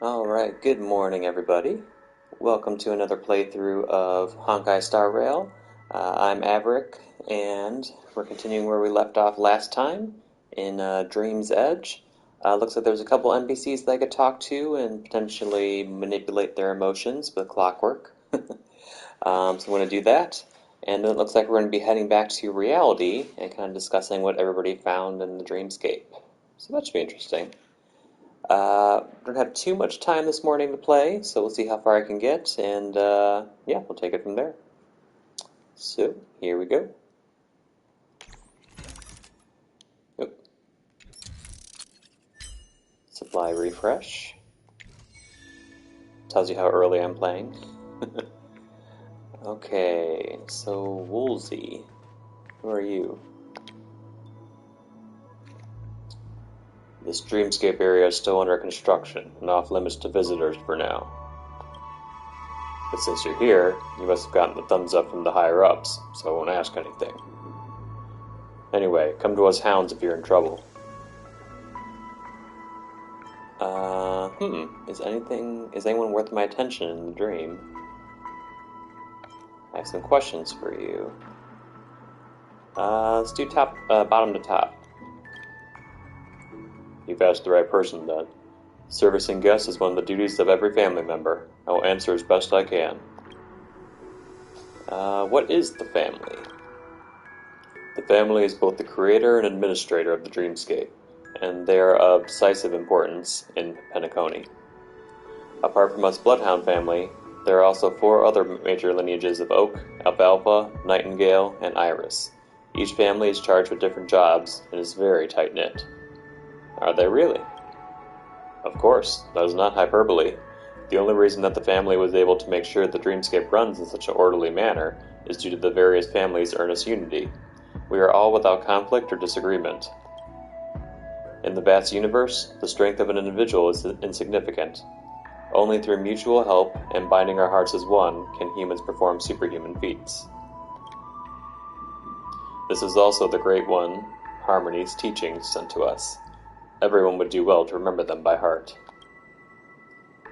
Alright, good morning everybody. Welcome to another playthrough of Honkai Star Rail. I'm Averick, and we're continuing where we left off last time in Dream's Edge. Looks like there's a couple NPCs that I could talk to and potentially manipulate their emotions with clockwork. So I'm going to do that, and then it looks like we're going to be heading back to reality and kind of discussing what everybody found in the dreamscape. So that should be interesting. Don't have too much time this morning to play, so we'll see how far I can get, and yeah, we'll take it from there. So, here we go. Oop. Supply refresh. Tells you how early I'm playing. Okay, so Woolsey, who are you? This dreamscape area is still under construction and off limits to visitors for now. But since you're here, you must have gotten the thumbs up from the higher-ups, so I won't ask anything. Anyway, come to us hounds if you're in trouble. Is anyone worth my attention in the dream? I have some questions for you. Let's do bottom to top. You've asked the right person then. Servicing guests is one of the duties of every family member. I will answer as best I can. What is the family? The family is both the creator and administrator of the dreamscape, and they are of decisive importance in Penacony. Apart from us Bloodhound family, there are also 4 other major lineages of Oak, Alfalfa, Nightingale, and Iris. Each family is charged with different jobs and is very tight-knit. Are they really? Of course, that is not hyperbole. The only reason that the family was able to make sure the dreamscape runs in such an orderly manner is due to the various families' earnest unity. We are all without conflict or disagreement. In the vast universe, the strength of an individual is insignificant. Only through mutual help and binding our hearts as one can humans perform superhuman feats. This is also the Great One, Harmony's teachings sent to us. Everyone would do well to remember them by heart.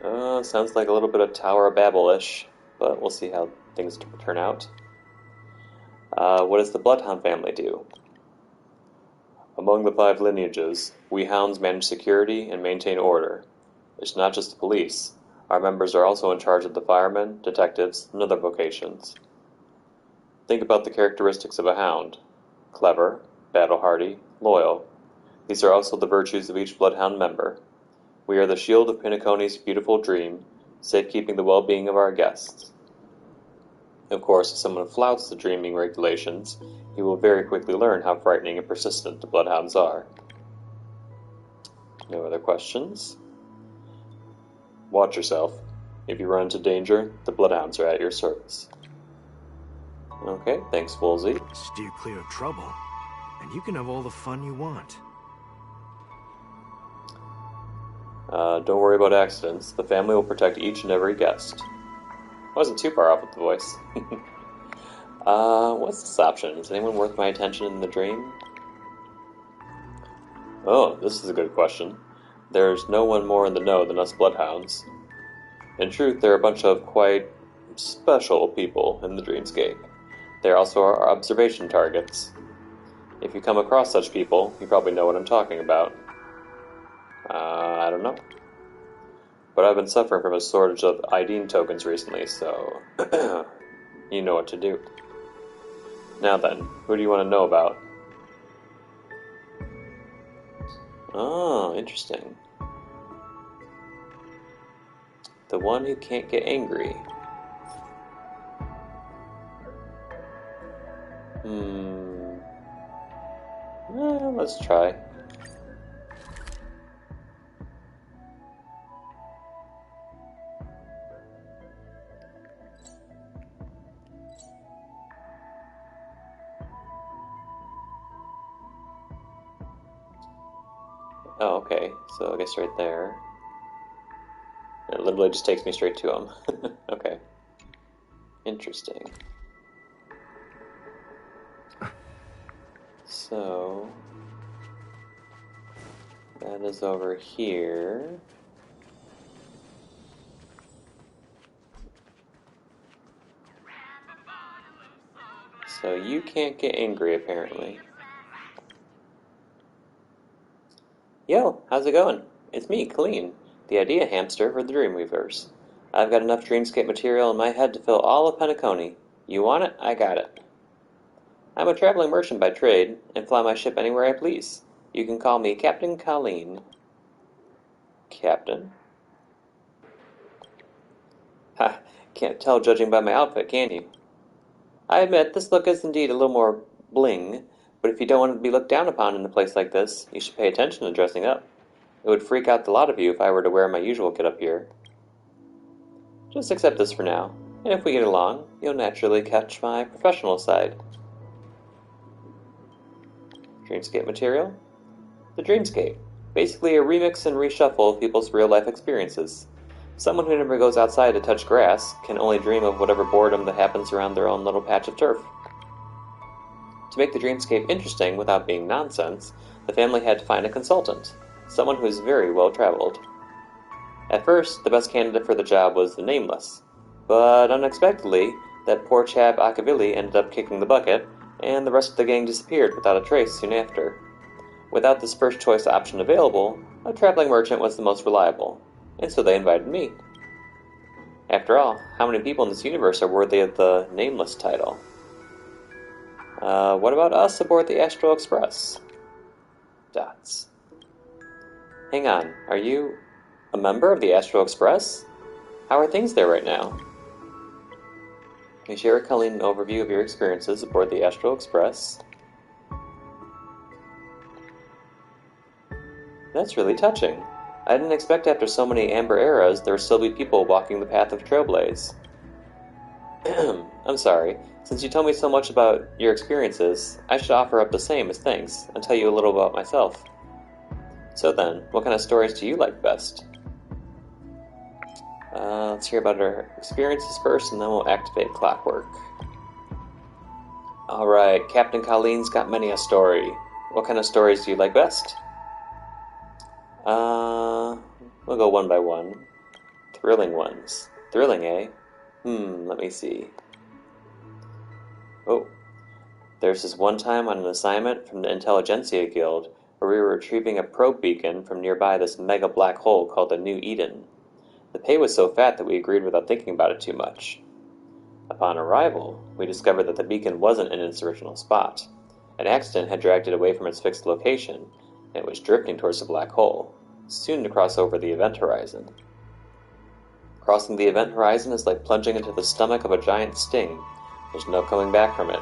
Sounds like a little bit of Tower of Babel-ish, but we'll see how things turn out. What does the Bloodhound family do? Among the 5 lineages, we hounds manage security and maintain order. It's not just the police. Our members are also in charge of the firemen, detectives, and other vocations. Think about the characteristics of a hound. Clever, battle-hardy, loyal. These are also the virtues of each Bloodhound member. We are the shield of Penacony's beautiful dream, safekeeping the well-being of our guests. Of course, if someone flouts the dreaming regulations, he will very quickly learn how frightening and persistent the Bloodhounds are. No other questions? Watch yourself. If you run into danger, the Bloodhounds are at your service. Okay, thanks, Woolsey. Steer clear of trouble, and you can have all the fun you want. Don't worry about accidents. The family will protect each and every guest. Wasn't too far off with the voice. What's this option? Is anyone worth my attention in the dream? Oh, this is a good question. There's no one more in the know than us Bloodhounds. In truth, there are a bunch of quite special people in the dreamscape. They are also our observation targets. If you come across such people, you probably know what I'm talking about. I don't know. But I've been suffering from a shortage of ID tokens recently, so you know what to do. Now then, who do you want to know about? Oh, interesting. The one who can't get angry. Let's try. Oh, okay. So I guess right there. It literally just takes me straight to him. Okay. Interesting. So that is over here. So you can't get angry, apparently. Yo, how's it going? It's me, Colleen, the idea hamster for the Dreamweavers. I've got enough Dreamscape material in my head to fill all of Penacony. You want it? I got it. I'm a traveling merchant by trade, and fly my ship anywhere I please. You can call me Captain Colleen. Captain? Ha, can't tell judging by my outfit, can you? I admit, this look is indeed a little more bling, but if you don't want to be looked down upon in a place like this, you should pay attention to dressing up. It would freak out the lot of you if I were to wear my usual get-up here. Just accept this for now, and if we get along, you'll naturally catch my professional side. Dreamscape material? The Dreamscape. Basically a remix and reshuffle of people's real-life experiences. Someone who never goes outside to touch grass can only dream of whatever boredom that happens around their own little patch of turf. To make the Dreamscape interesting without being nonsense, the family had to find a consultant, someone who is very well traveled. At first, the best candidate for the job was the Nameless, but unexpectedly, that poor chap Akavili ended up kicking the bucket, and the rest of the gang disappeared without a trace soon after. Without this first choice option available, a traveling merchant was the most reliable, and so they invited me. After all, how many people in this universe are worthy of the Nameless title? What about us aboard the Astral Express? Dots. Hang on, are you a member of the Astral Express? How are things there right now? Can you share with Colleen an overview of your experiences aboard the Astral Express? That's really touching. I didn't expect after so many Amber Eras there would still be people walking the path of Trailblaze. I'm sorry. Since you told me so much about your experiences, I should offer up the same as thanks and tell you a little about myself. So then, what kind of stories do you like best? Let's hear about our experiences first, and then we'll activate Clockwork. Alright, Captain Colleen's got many a story. What kind of stories do you like best? We'll go one by one. Thrilling ones. Thrilling, eh? Let me see. Oh, there's this one time on an assignment from the Intelligentsia Guild where we were retrieving a probe beacon from nearby this mega black hole called the New Eden. The pay was so fat that we agreed without thinking about it too much. Upon arrival, we discovered that the beacon wasn't in its original spot. An accident had dragged it away from its fixed location, and it was drifting towards the black hole, soon to cross over the event horizon. Crossing the event horizon is like plunging into the stomach of a giant sting. There's no coming back from it.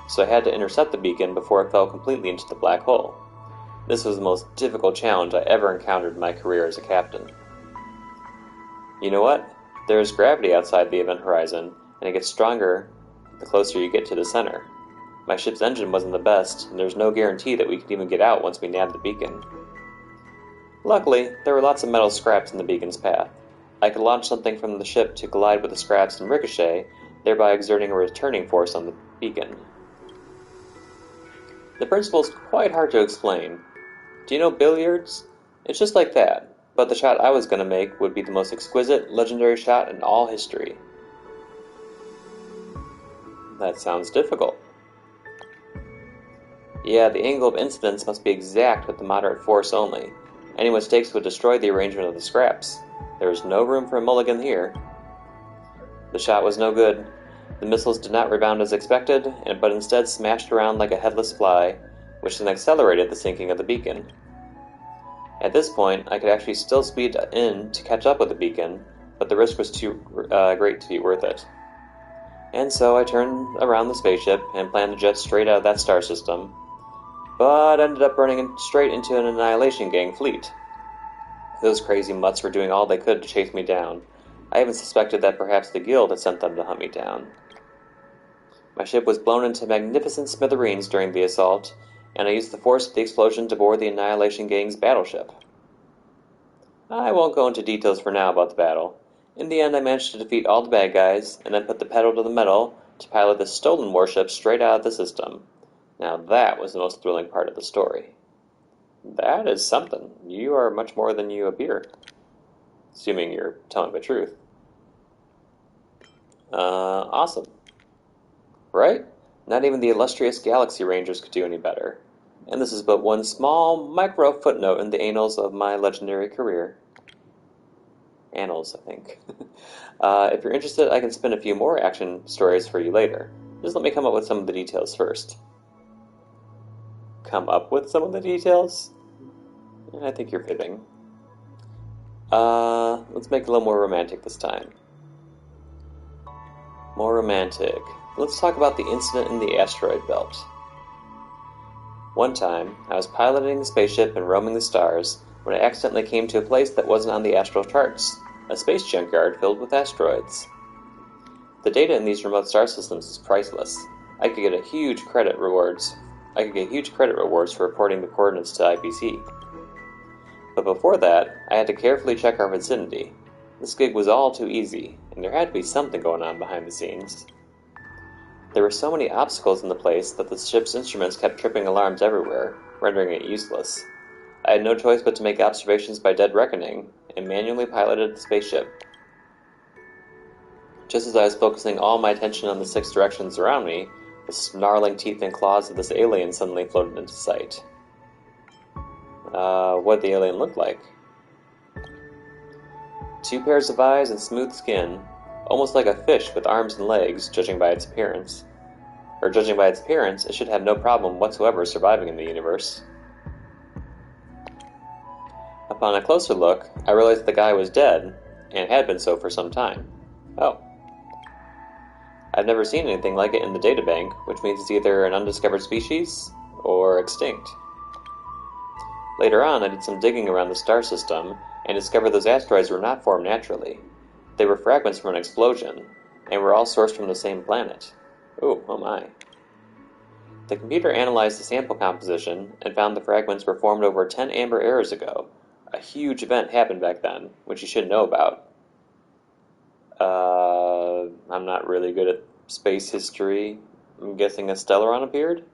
So I had to intercept the beacon before it fell completely into the black hole. This was the most difficult challenge I ever encountered in my career as a captain. You know what? There's gravity outside the event horizon, and it gets stronger the closer you get to the center. My ship's engine wasn't the best, and there's no guarantee that we could even get out once we nabbed the beacon. Luckily, there were lots of metal scraps in the beacon's path. I could launch something from the ship to collide with the scraps and ricochet, thereby exerting a returning force on the beacon. The principle's quite hard to explain. Do you know billiards? It's just like that, but the shot I was going to make would be the most exquisite, legendary shot in all history. That sounds difficult. Yeah, the angle of incidence must be exact with the moderate force only. Any mistakes would destroy the arrangement of the scraps. There was no room for a mulligan here. The shot was no good. The missiles did not rebound as expected, but instead smashed around like a headless fly, which then accelerated the sinking of the beacon. At this point, I could actually still speed in to catch up with the beacon, but the risk was too great to be worth it. And so I turned around the spaceship and planned to jet straight out of that star system, but ended up running straight into an Annihilation Gang fleet. Those crazy mutts were doing all they could to chase me down. I even suspected that perhaps the guild had sent them to hunt me down. My ship was blown into magnificent smithereens during the assault, and I used the force of the explosion to board the Annihilation Gang's battleship. I won't go into details for now about the battle. In the end, I managed to defeat all the bad guys, and then put the pedal to the metal to pilot this stolen warship straight out of the system. Now that was the most thrilling part of the story. That is something. You are much more than you appear. Assuming you're telling the truth. Awesome. Right? Not even the illustrious Galaxy Rangers could do any better. And this is but one small micro footnote in the annals of my legendary career. Annals, I think. If you're interested, I can spin a few more action stories for you later. Just let me come up with some of the details first. Come up with some of the details? I think you're fibbing. Let's make it a little more romantic this time. More romantic. Let's talk about the incident in the asteroid belt. One time, I was piloting the spaceship and roaming the stars when I accidentally came to a place that wasn't on the astral charts, a space junkyard filled with asteroids. The data in these remote star systems is priceless. I could get huge credit rewards for reporting the coordinates to IPC. But before that, I had to carefully check our vicinity. This gig was all too easy, and there had to be something going on behind the scenes. There were so many obstacles in the place that the ship's instruments kept tripping alarms everywhere, rendering it useless. I had no choice but to make observations by dead reckoning, and manually piloted the spaceship. Just as I was focusing all my attention on the 6 directions around me, the snarling teeth and claws of this alien suddenly floated into sight. What did the alien look like? 2 pairs of eyes and smooth skin, almost like a fish with arms and legs, judging by its appearance. Judging by its appearance, it should have no problem whatsoever surviving in the universe. Upon a closer look, I realized the guy was dead, and had been so for some time. Oh. I've never seen anything like it in the databank, which means it's either an undiscovered species, or extinct. Later on, I did some digging around the star system, and discovered those asteroids were not formed naturally. They were fragments from an explosion, and were all sourced from the same planet. Ooh, oh my. The computer analyzed the sample composition, and found the fragments were formed over 10 amber eras ago. A huge event happened back then, which you should know about. I'm not really good at space history. I'm guessing a Stellaron appeared?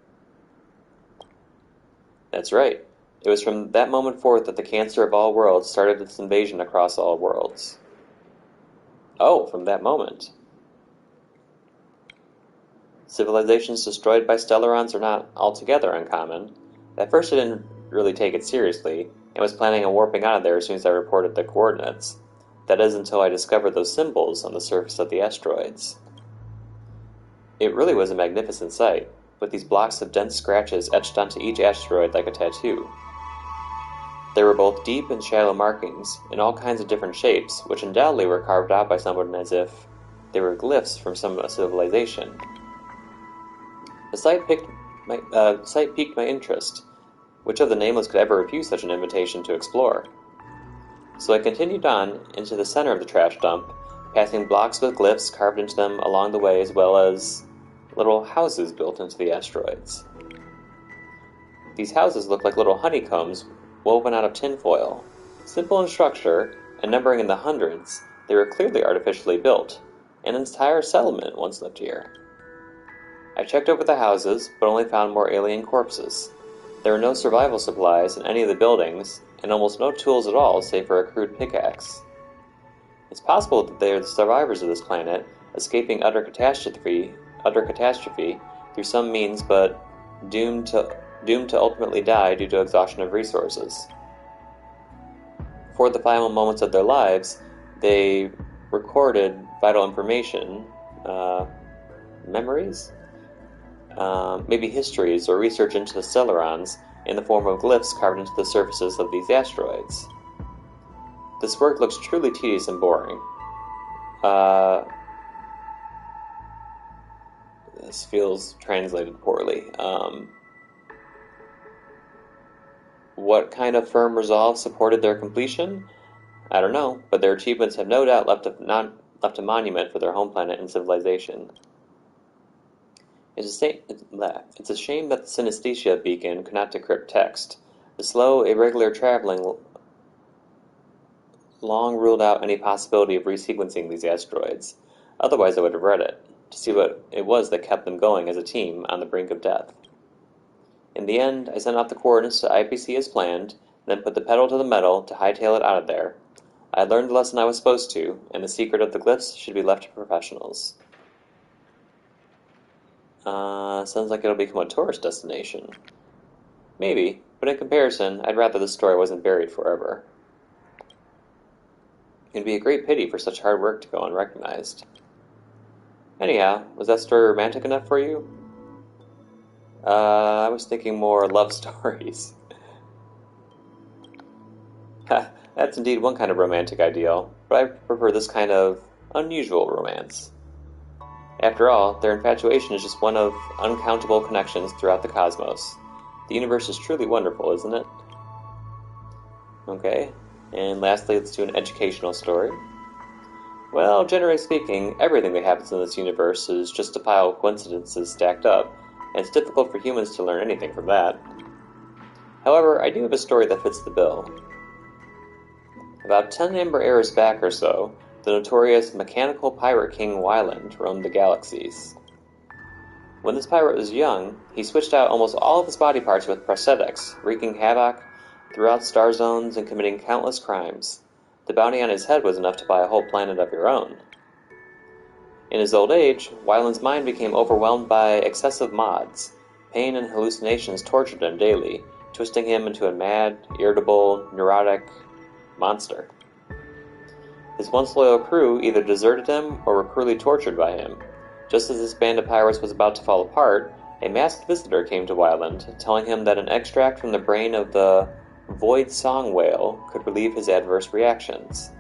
That's right. It was from that moment forth that the cancer of all worlds started its invasion across all worlds. Oh, from that moment. Civilizations destroyed by Stellarons are not altogether uncommon. At first I didn't really take it seriously, and was planning on warping out of there as soon as I reported the coordinates. That is until I discovered those symbols on the surface of the asteroids. It really was a magnificent sight, with these blocks of dense scratches etched onto each asteroid like a tattoo. There were both deep and shallow markings, in all kinds of different shapes, which undoubtedly were carved out by someone as if they were glyphs from some civilization. The sight piqued my interest. Which of the nameless could ever refuse such an invitation to explore? So I continued on into the center of the trash dump, passing blocks with glyphs carved into them along the way, as well as little houses built into the asteroids. These houses looked like little honeycombs woven out of tinfoil. Simple in structure, and numbering in the hundreds, they were clearly artificially built. An entire settlement once lived here. I checked over the houses, but only found more alien corpses. There were no survival supplies in any of the buildings, and almost no tools at all save for a crude pickaxe. It's possible that they are the survivors of this planet, escaping utter catastrophe through some means, but doomed to ultimately die due to exhaustion of resources. For the final moments of their lives, they recorded vital information, memories? Maybe histories or research into the Stellarons in the form of glyphs carved into the surfaces of these asteroids. This work looks truly tedious and boring. This feels translated poorly. What kind of firm resolve supported their completion? I don't know, but their achievements have no doubt left a monument for their home planet and civilization. It's a shame that the synesthesia beacon could not decrypt text. The slow, irregular traveling long ruled out any possibility of resequencing these asteroids. Otherwise I would have read it, to see what it was that kept them going as a team on the brink of death. In the end, I sent out the coordinates to IPC as planned, then put the pedal to the metal to hightail it out of there. I had learned the lesson I was supposed to, and the secret of the glyphs should be left to professionals. Sounds like it'll become a tourist destination. Maybe, but in comparison, I'd rather the story wasn't buried forever. It'd be a great pity for such hard work to go unrecognized. Anyhow, was that story romantic enough for you? I was thinking more love stories. Ha, that's indeed one kind of romantic ideal, but I prefer this kind of unusual romance. After all, their infatuation is just one of uncountable connections throughout the cosmos. The universe is truly wonderful, isn't it? Okay, and lastly, let's do an educational story. Well, generally speaking, everything that happens in this universe is just a pile of coincidences stacked up, and it's difficult for humans to learn anything from that. However, I do have a story that fits the bill. About 10 Amber Eras back or so, the notorious mechanical pirate king Wyland roamed the galaxies. When this pirate was young, he switched out almost all of his body parts with prosthetics, wreaking havoc throughout star zones and committing countless crimes. The bounty on his head was enough to buy a whole planet of your own. In his old age, Wyland's mind became overwhelmed by excessive mods. Pain and hallucinations tortured him daily, twisting him into a mad, irritable, neurotic monster. His once loyal crew either deserted him or were cruelly tortured by him. Just as this band of pirates was about to fall apart, a masked visitor came to Wyland, telling him that an extract from the brain of the Void Song Whale could relieve his adverse reactions.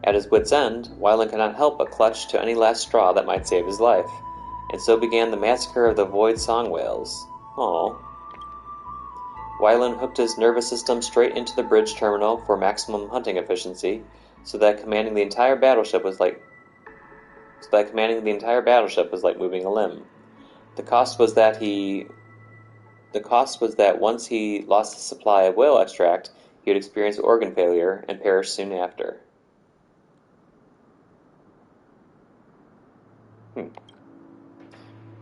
At his wit's end, Wyland could not help but clutch to any last straw that might save his life, and so began the massacre of the Void Song Whales. Aww. Wyland hooked his nervous system straight into the bridge terminal for maximum hunting efficiency, so that commanding the entire battleship was like moving a limb. The cost was that once he lost the supply of whale extract, he would experience organ failure and perish soon after.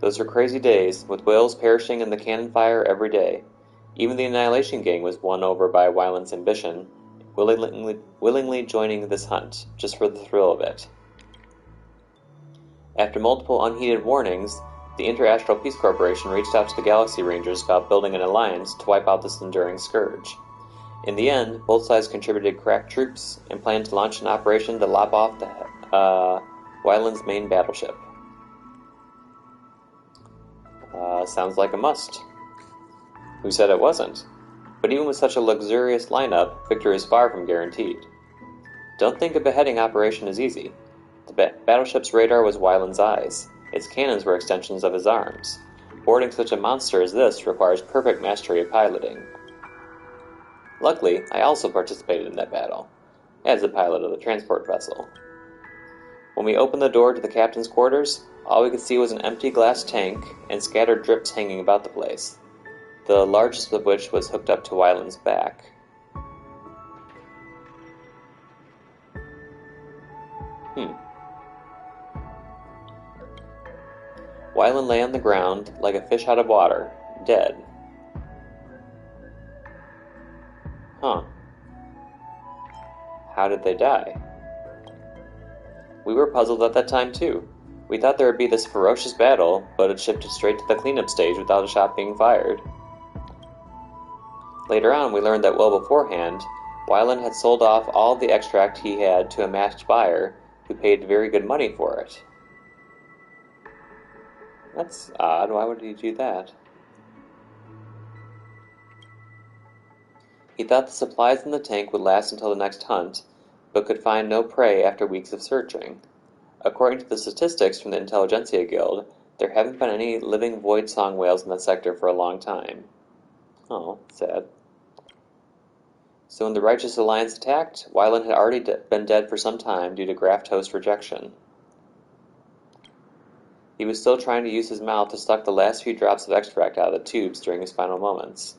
Those were crazy days, with whales perishing in the cannon fire every day. Even the Annihilation Gang was won over by Wyland's ambition, willingly joining this hunt, just for the thrill of it. After multiple unheeded warnings, the Inter-Astral Peace Corporation reached out to the Galaxy Rangers about building an alliance to wipe out this enduring scourge. In the end, both sides contributed crack troops and planned to launch an operation to lop off Wyland's main battleship. Sounds like a must. Who said it wasn't? But even with such a luxurious lineup, victory is far from guaranteed. Don't think a beheading operation is easy. The battleship's radar was Wyland's eyes. Its cannons were extensions of his arms. Boarding such a monster as this requires perfect mastery of piloting. Luckily, I also participated in that battle, as the pilot of the transport vessel. When we opened the door to the captain's quarters, all we could see was an empty glass tank and scattered drips hanging about the place, the largest of which was hooked up to Wyland's back. Wyland lay on the ground like a fish out of water, dead. Huh. How did they die? We were puzzled at that time too. We thought there would be this ferocious battle, but it shifted straight to the cleanup stage without a shot being fired. Later on, we learned that well beforehand, Wyland had sold off all the extract he had to a masked buyer who paid very good money for it. That's odd. Why would he do that? He thought the supplies in the tank would last until the next hunt, but could find no prey after weeks of searching. According to the statistics from the Intelligentsia Guild, there haven't been any living void song whales in that sector for a long time. Oh, sad. So when the Righteous Alliance attacked, Wyland had already been dead for some time due to graft host rejection. He was still trying to use his mouth to suck the last few drops of extract out of the tubes during his final moments.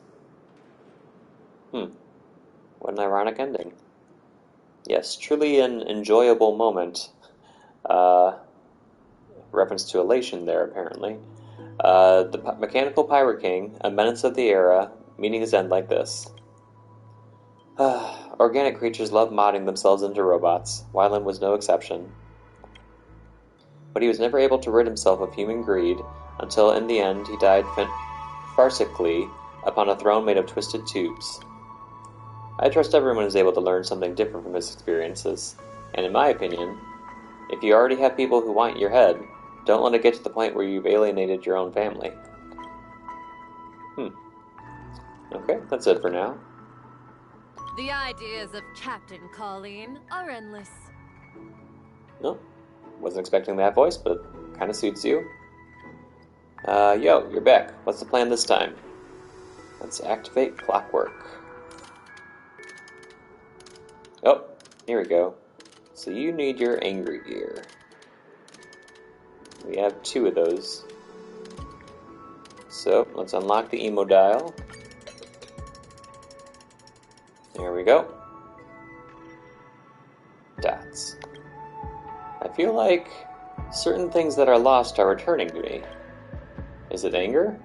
What an ironic ending. Yes, truly an enjoyable moment. Reference to elation there, apparently. The Mechanical Pirate King, a menace of the era, meeting his end like this. Organic creatures love modding themselves into robots. Wyland was no exception. but he was never able to rid himself of human greed until in the end he died farcically upon a throne made of twisted tubes. I trust everyone is able to learn something different from his experiences, and in my opinion, if you already have people who want your head, don't let it get to the point where you've alienated your own family. Okay, that's it for now. The ideas of Captain Colleen are endless. No, wasn't expecting that voice, but it kind of suits you. Yo, you're back. What's the plan this time? Let's activate clockwork. Oh, here we go. So you need your angry gear. We have 2 of those. So, let's unlock the emo dial. There we go. Dots. I feel like certain things that are lost are returning to me. Is it anger?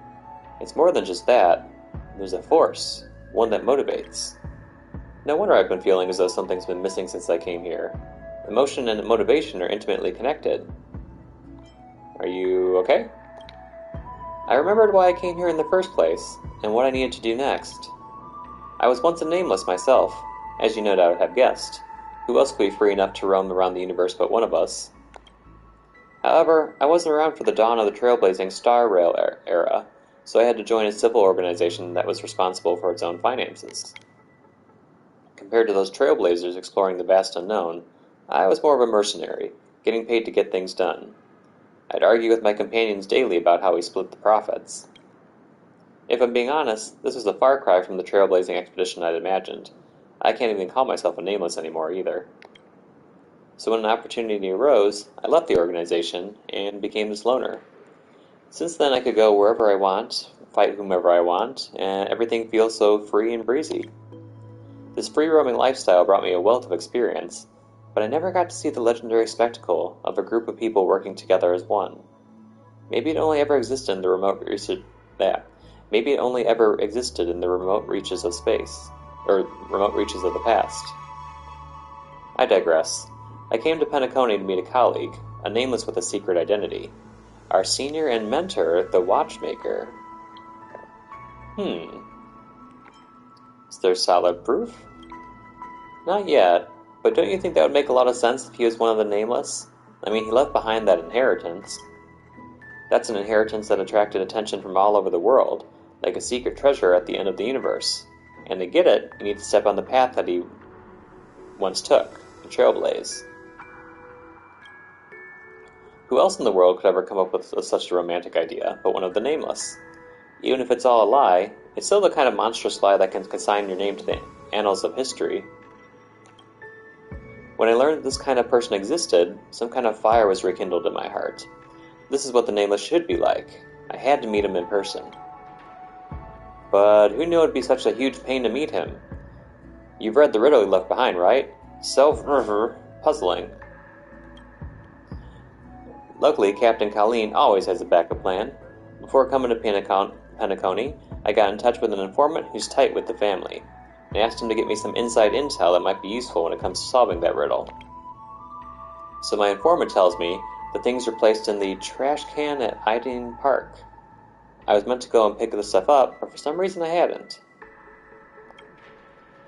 It's more than just that. There's a force, one that motivates. No wonder I've been feeling as though something's been missing since I came here. Emotion and motivation are intimately connected. Are you okay? I remembered why I came here in the first place, and what I needed to do next. I was once a nameless myself, as you no doubt have guessed. Who else could be free enough to roam around the universe but one of us? However, I wasn't around for the dawn of the trailblazing Star Rail era, so I had to join a civil organization that was responsible for its own finances. Compared to those trailblazers exploring the vast unknown, I was more of a mercenary, getting paid to get things done. I'd argue with my companions daily about how we split the profits. If I'm being honest, this was a far cry from the trailblazing expedition I'd imagined. I can't even call myself a nameless anymore either. So when an opportunity arose, I left the organization and became this loner. Since then I could go wherever I want, fight whomever I want, and everything feels so free and breezy. This free-roaming lifestyle brought me a wealth of experience, but I never got to see the legendary spectacle of a group of people working together as one. Maybe it only ever existed in the remote reaches of space, or remote reaches of the past. I digress. I came to Penacony to meet a colleague, a nameless with a secret identity. Our senior and mentor, the Watchmaker. Is there solid proof? Not yet, but don't you think that would make a lot of sense if he was one of the nameless? I mean, he left behind that inheritance. That's an inheritance that attracted attention from all over the world, like a secret treasure at the end of the universe. And to get it, you need to step on the path that he once took, the trailblaze. Who else in the world could ever come up with such a romantic idea, but one of the nameless? Even if it's all a lie, it's still the kind of monstrous lie that can consign your name to the annals of history. When I learned that this kind of person existed, some kind of fire was rekindled in my heart. This is what the nameless should be like. I had to meet him in person. But who knew it would be such a huge pain to meet him? You've read the riddle he left behind, right? So puzzling. Luckily, Captain Colleen always has a backup plan. Before coming to Penacony, I got in touch with an informant who's tight with the family, and asked him to get me some inside intel that might be useful when it comes to solving that riddle. So my informant tells me that things were placed in the trash can at Iden Park. I was meant to go and pick this stuff up, but for some reason I hadn't.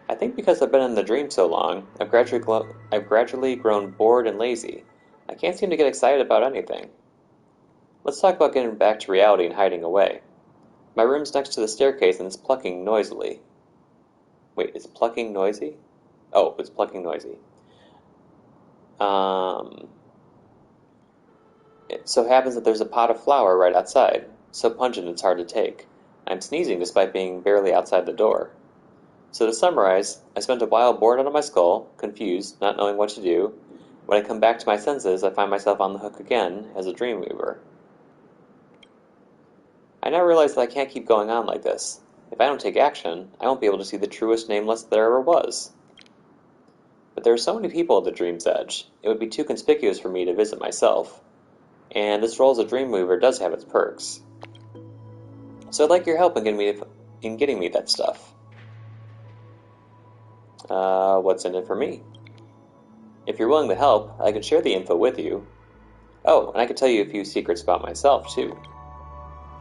I think because I've been in the dream so long, I've gradually grown bored and lazy. I can't seem to get excited about anything. Let's talk about getting back to reality and hiding away. My room's next to the staircase and it's plucking noisily. Wait, is plucking noisy? Oh, it's plucking noisy. It so happens that there's a pot of flour right outside, so pungent it's hard to take. I'm sneezing despite being barely outside the door. So to summarize, I spent a while bored out of my skull, confused, not knowing what to do. When I come back to my senses, I find myself on the hook again as a dreamweaver. I now realize that I can't keep going on like this. If I don't take action, I won't be able to see the truest nameless there ever was. But there are so many people at the Dream's Edge, it would be too conspicuous for me to visit myself. And this role as a dreamweaver does have its perks. So I'd like your help in getting me that stuff. What's in it for me? If you're willing to help, I can share the info with you. Oh, and I can tell you a few secrets about myself, too.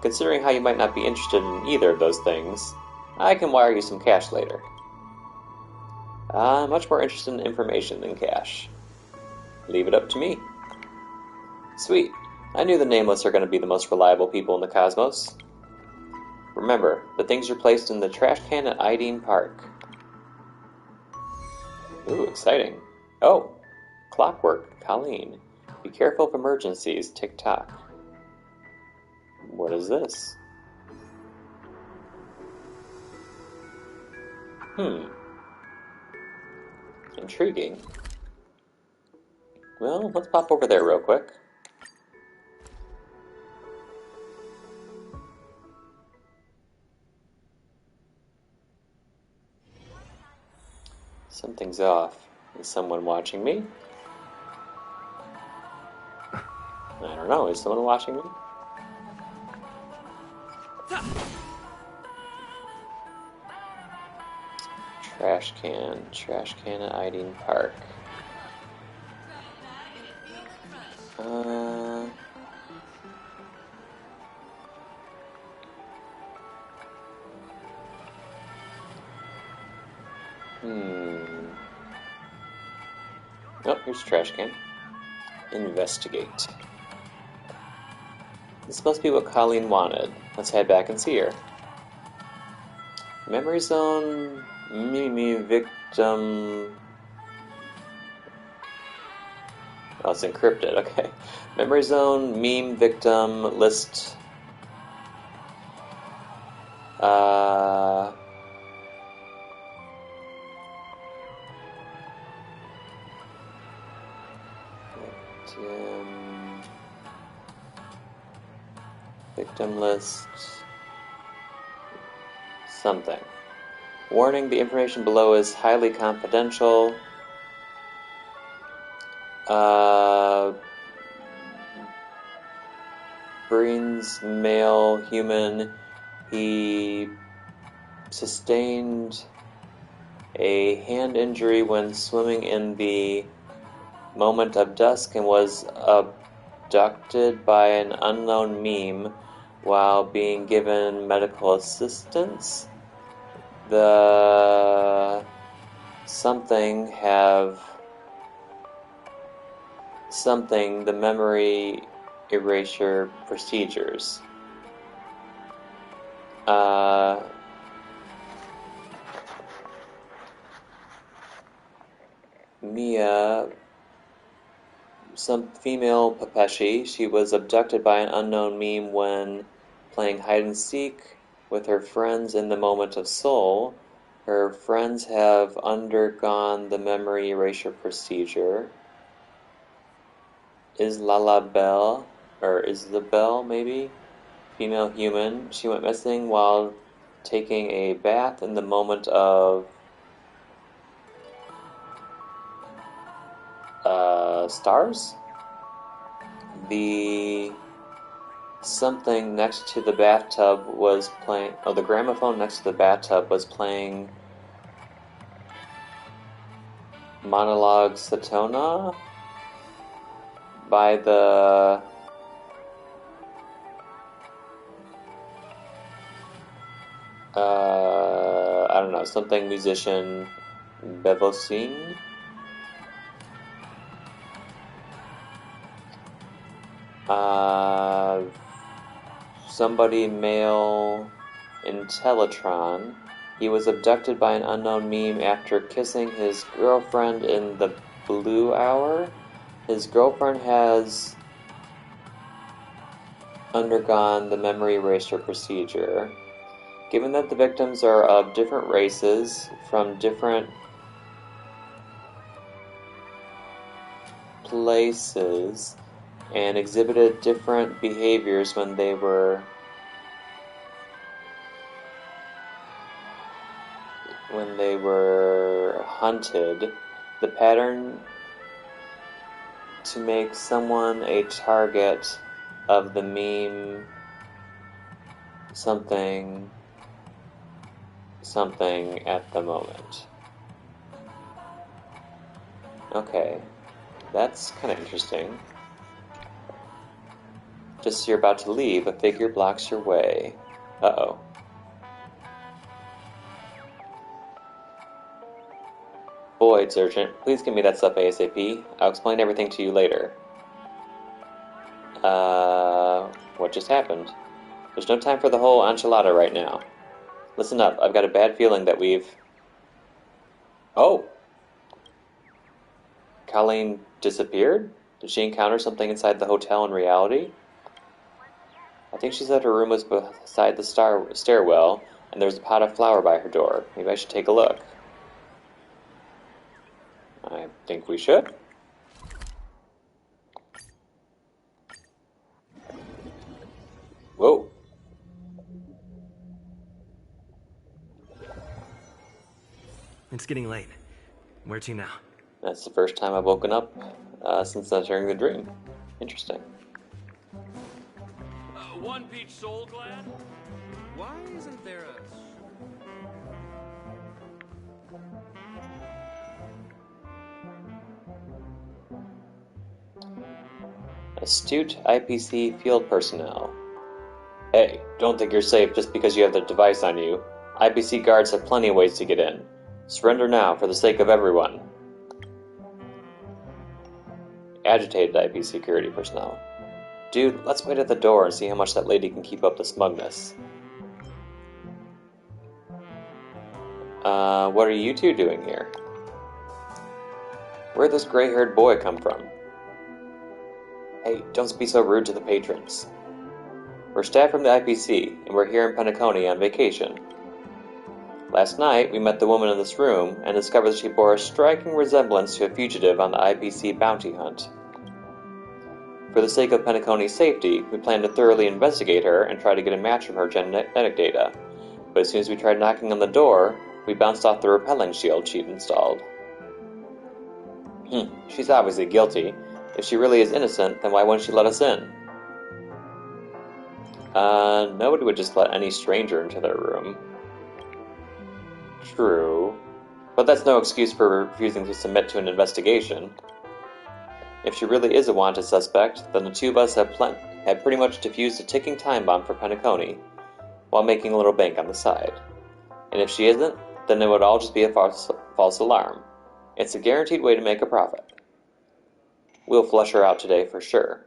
Considering how you might not be interested in either of those things, I can wire you some cash later. I'm much more interested in information than cash. Leave it up to me. Sweet. I knew the Nameless are going to be the most reliable people in the cosmos. Remember, the things are placed in the trash can at Ideen Park. Ooh, exciting. Oh, clockwork, Colleen. Be careful of emergencies, tick-tock. What is this? Intriguing. Well, let's pop over there real quick. Something's off. Is someone watching me? I don't know. Is someone watching me? Trash can at Ideen Park. Oh, here's a trash can. Investigate. This must be what Colleen wanted. Let's head back and see her. Memory zone, Mimi victim. Oh, it's encrypted, okay. Memory zone, meme victim, list. Victim list. Something. Warning, the information below is highly confidential. Breen's male human. He sustained a hand injury when swimming in the moment of dusk and was abducted by an unknown meme while being given medical assistance. The the memory erasure procedures. Mia, some female Papeshi, she was abducted by an unknown meme when playing hide and seek with her friends in the moment of soul. Her friends have undergone the memory erasure procedure. Isabel, maybe? Female human. She went missing while taking a bath in the moment of stars? The something next to the bathtub was playing. Oh, the gramophone next to the bathtub was playing Monologue Satona by the I don't know, something musician Bevosin. Somebody male Intellitron. He was abducted by an unknown meme after kissing his girlfriend in the blue hour. His girlfriend has undergone the memory eraser procedure. Given that the victims are of different races, from different places, and exhibited different behaviors when they were hunted, the pattern to make someone a target of the meme something at the moment. Okay, that's kind of interesting. Just as you're about to leave, a figure blocks your way. Uh-oh. Boyd, Sergeant, please give me that stuff ASAP. I'll explain everything to you later. What just happened? There's no time for the whole enchilada right now. Listen up, I've got a bad feeling that we've... Oh! Colleen disappeared? Did she encounter something inside the hotel in reality? I think she said her room was beside the stairwell, and there's a pot of flour by her door. Maybe I should take a look. I think we should. Whoa. It's getting late. Where to now? That's the first time I've woken up since entering the dream. Interesting. One peach soul glad? Why isn't there a... Astute IPC field personnel. Hey, don't think you're safe just because you have the device on you. IPC guards have plenty of ways to get in. Surrender now for the sake of everyone. Agitated IP security personnel. Dude, let's wait at the door and see how much that lady can keep up the smugness. What are you two doing here? Where'd this gray-haired boy come from? Hey, don't be so rude to the patrons. We're staff from the IPC, and we're here in Penacony on vacation. Last night, we met the woman in this room and discovered that she bore a striking resemblance to a fugitive on the IPC bounty hunt. For the sake of Penacony's safety, we plan to thoroughly investigate her and try to get a match from her genetic data. But as soon as we tried knocking on the door, we bounced off the repelling shield she'd installed. She's obviously guilty. If she really is innocent, then why wouldn't she let us in? Nobody would just let any stranger into their room. True. But that's no excuse for refusing to submit to an investigation. If she really is a wanted suspect, then the two of us have pretty much defused a ticking time bomb for Penacony, while making a little bank on the side. And if she isn't, then it would all just be a false alarm. It's a guaranteed way to make a profit. We'll flush her out today for sure.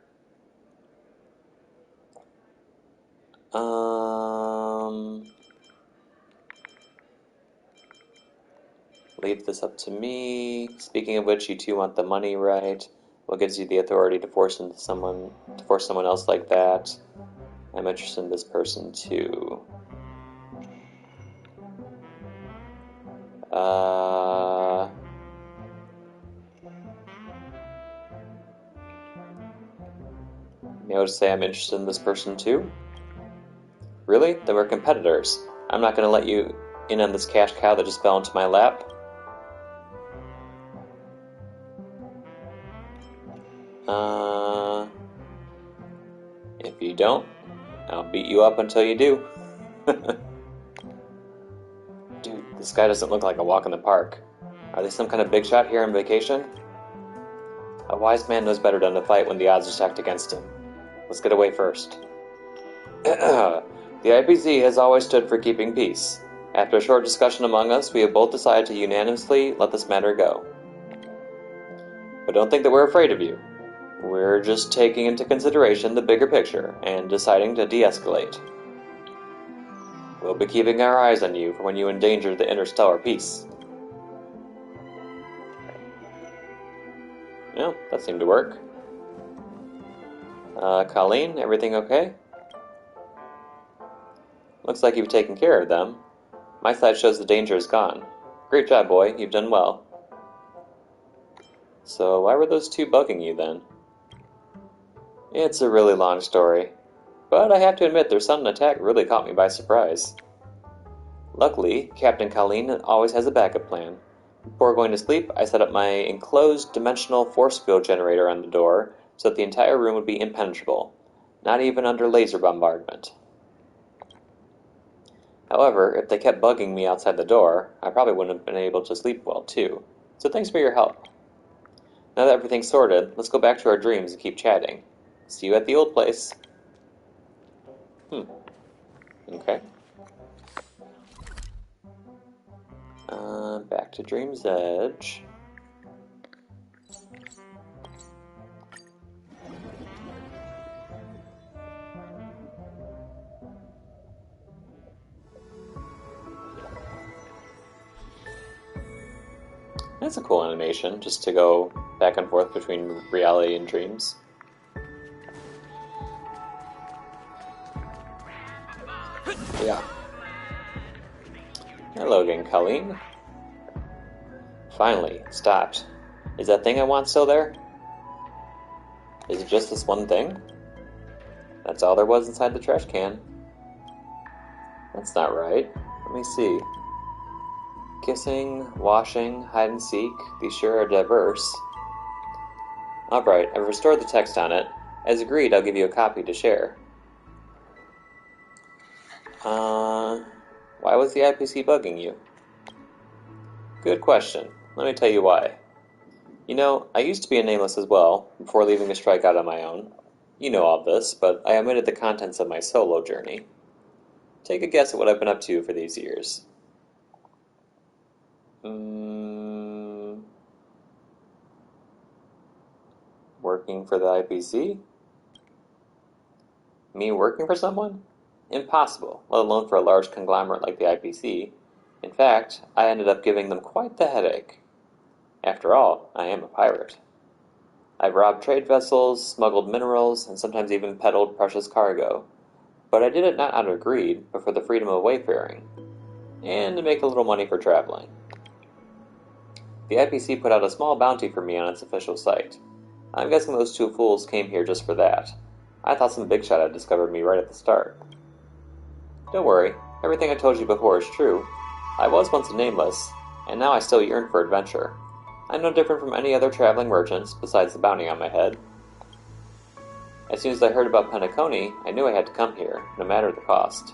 Leave this up to me. Speaking of which, you two want the money, right? What gives you the authority to force someone else like that? I'm interested in this person too. May I say I'm interested in this person too? Really? Then we're competitors. I'm not going to let you in on this cash cow that just fell into my lap. If you don't, I'll beat you up until you do. Dude, this guy doesn't look like a walk in the park. Are they some kind of big shot here on vacation? A wise man knows better than to fight when the odds are stacked against him. Let's get away first. The IPC has always stood for keeping peace. After a short discussion among us, we have both decided to unanimously let this matter go. But don't think that we're afraid of you. We're just taking into consideration the bigger picture and deciding to de-escalate. We'll be keeping our eyes on you for when you endanger the interstellar peace. Well, that seemed to work. Colleen, everything okay? Looks like you've taken care of them. My side shows the danger is gone. Great job, boy. You've done well. So why were those two bugging you then? It's a really long story, but I have to admit their sudden attack really caught me by surprise. Luckily, Captain Colleen always has a backup plan. Before going to sleep, I set up my enclosed dimensional force field generator on the door so that the entire room would be impenetrable, not even under laser bombardment. However, if they kept bugging me outside the door, I probably wouldn't have been able to sleep well too, so thanks for your help. Now that everything's sorted, let's go back to our dreams and keep chatting. See you at the old place. Okay. Back to Dream's Edge. That's a cool animation, just to go back and forth between reality and dreams. Yeah. Hello again, Colleen. Finally, it stopped. Is that thing I want still there? Is it just this one thing? That's all there was inside the trash can. That's not right. Let me see. Kissing, washing, hide and seek, these sure are diverse. Alright, I've restored the text on it. As agreed, I'll give you a copy to share. Why was the IPC bugging you? Good question. Let me tell you why. You know, I used to be a nameless as well, before leaving a strike out on my own. You know all this, but I omitted the contents of my solo journey. Take a guess at what I've been up to for these years. Working for the IPC? Me working for someone? Impossible, let alone for a large conglomerate like the IPC. In fact, I ended up giving them quite the headache. After all, I am a pirate. I've robbed trade vessels, smuggled minerals, and sometimes even peddled precious cargo. But I did it not out of greed, but for the freedom of wayfaring, and to make a little money for traveling. The IPC put out a small bounty for me on its official site. I'm guessing those two fools came here just for that. I thought some big shot had discovered me right at the start. Don't worry, everything I told you before is true. I was once a nameless, and now I still yearn for adventure. I'm no different from any other traveling merchants, besides the bounty on my head. As soon as I heard about Penacony, I knew I had to come here, no matter the cost.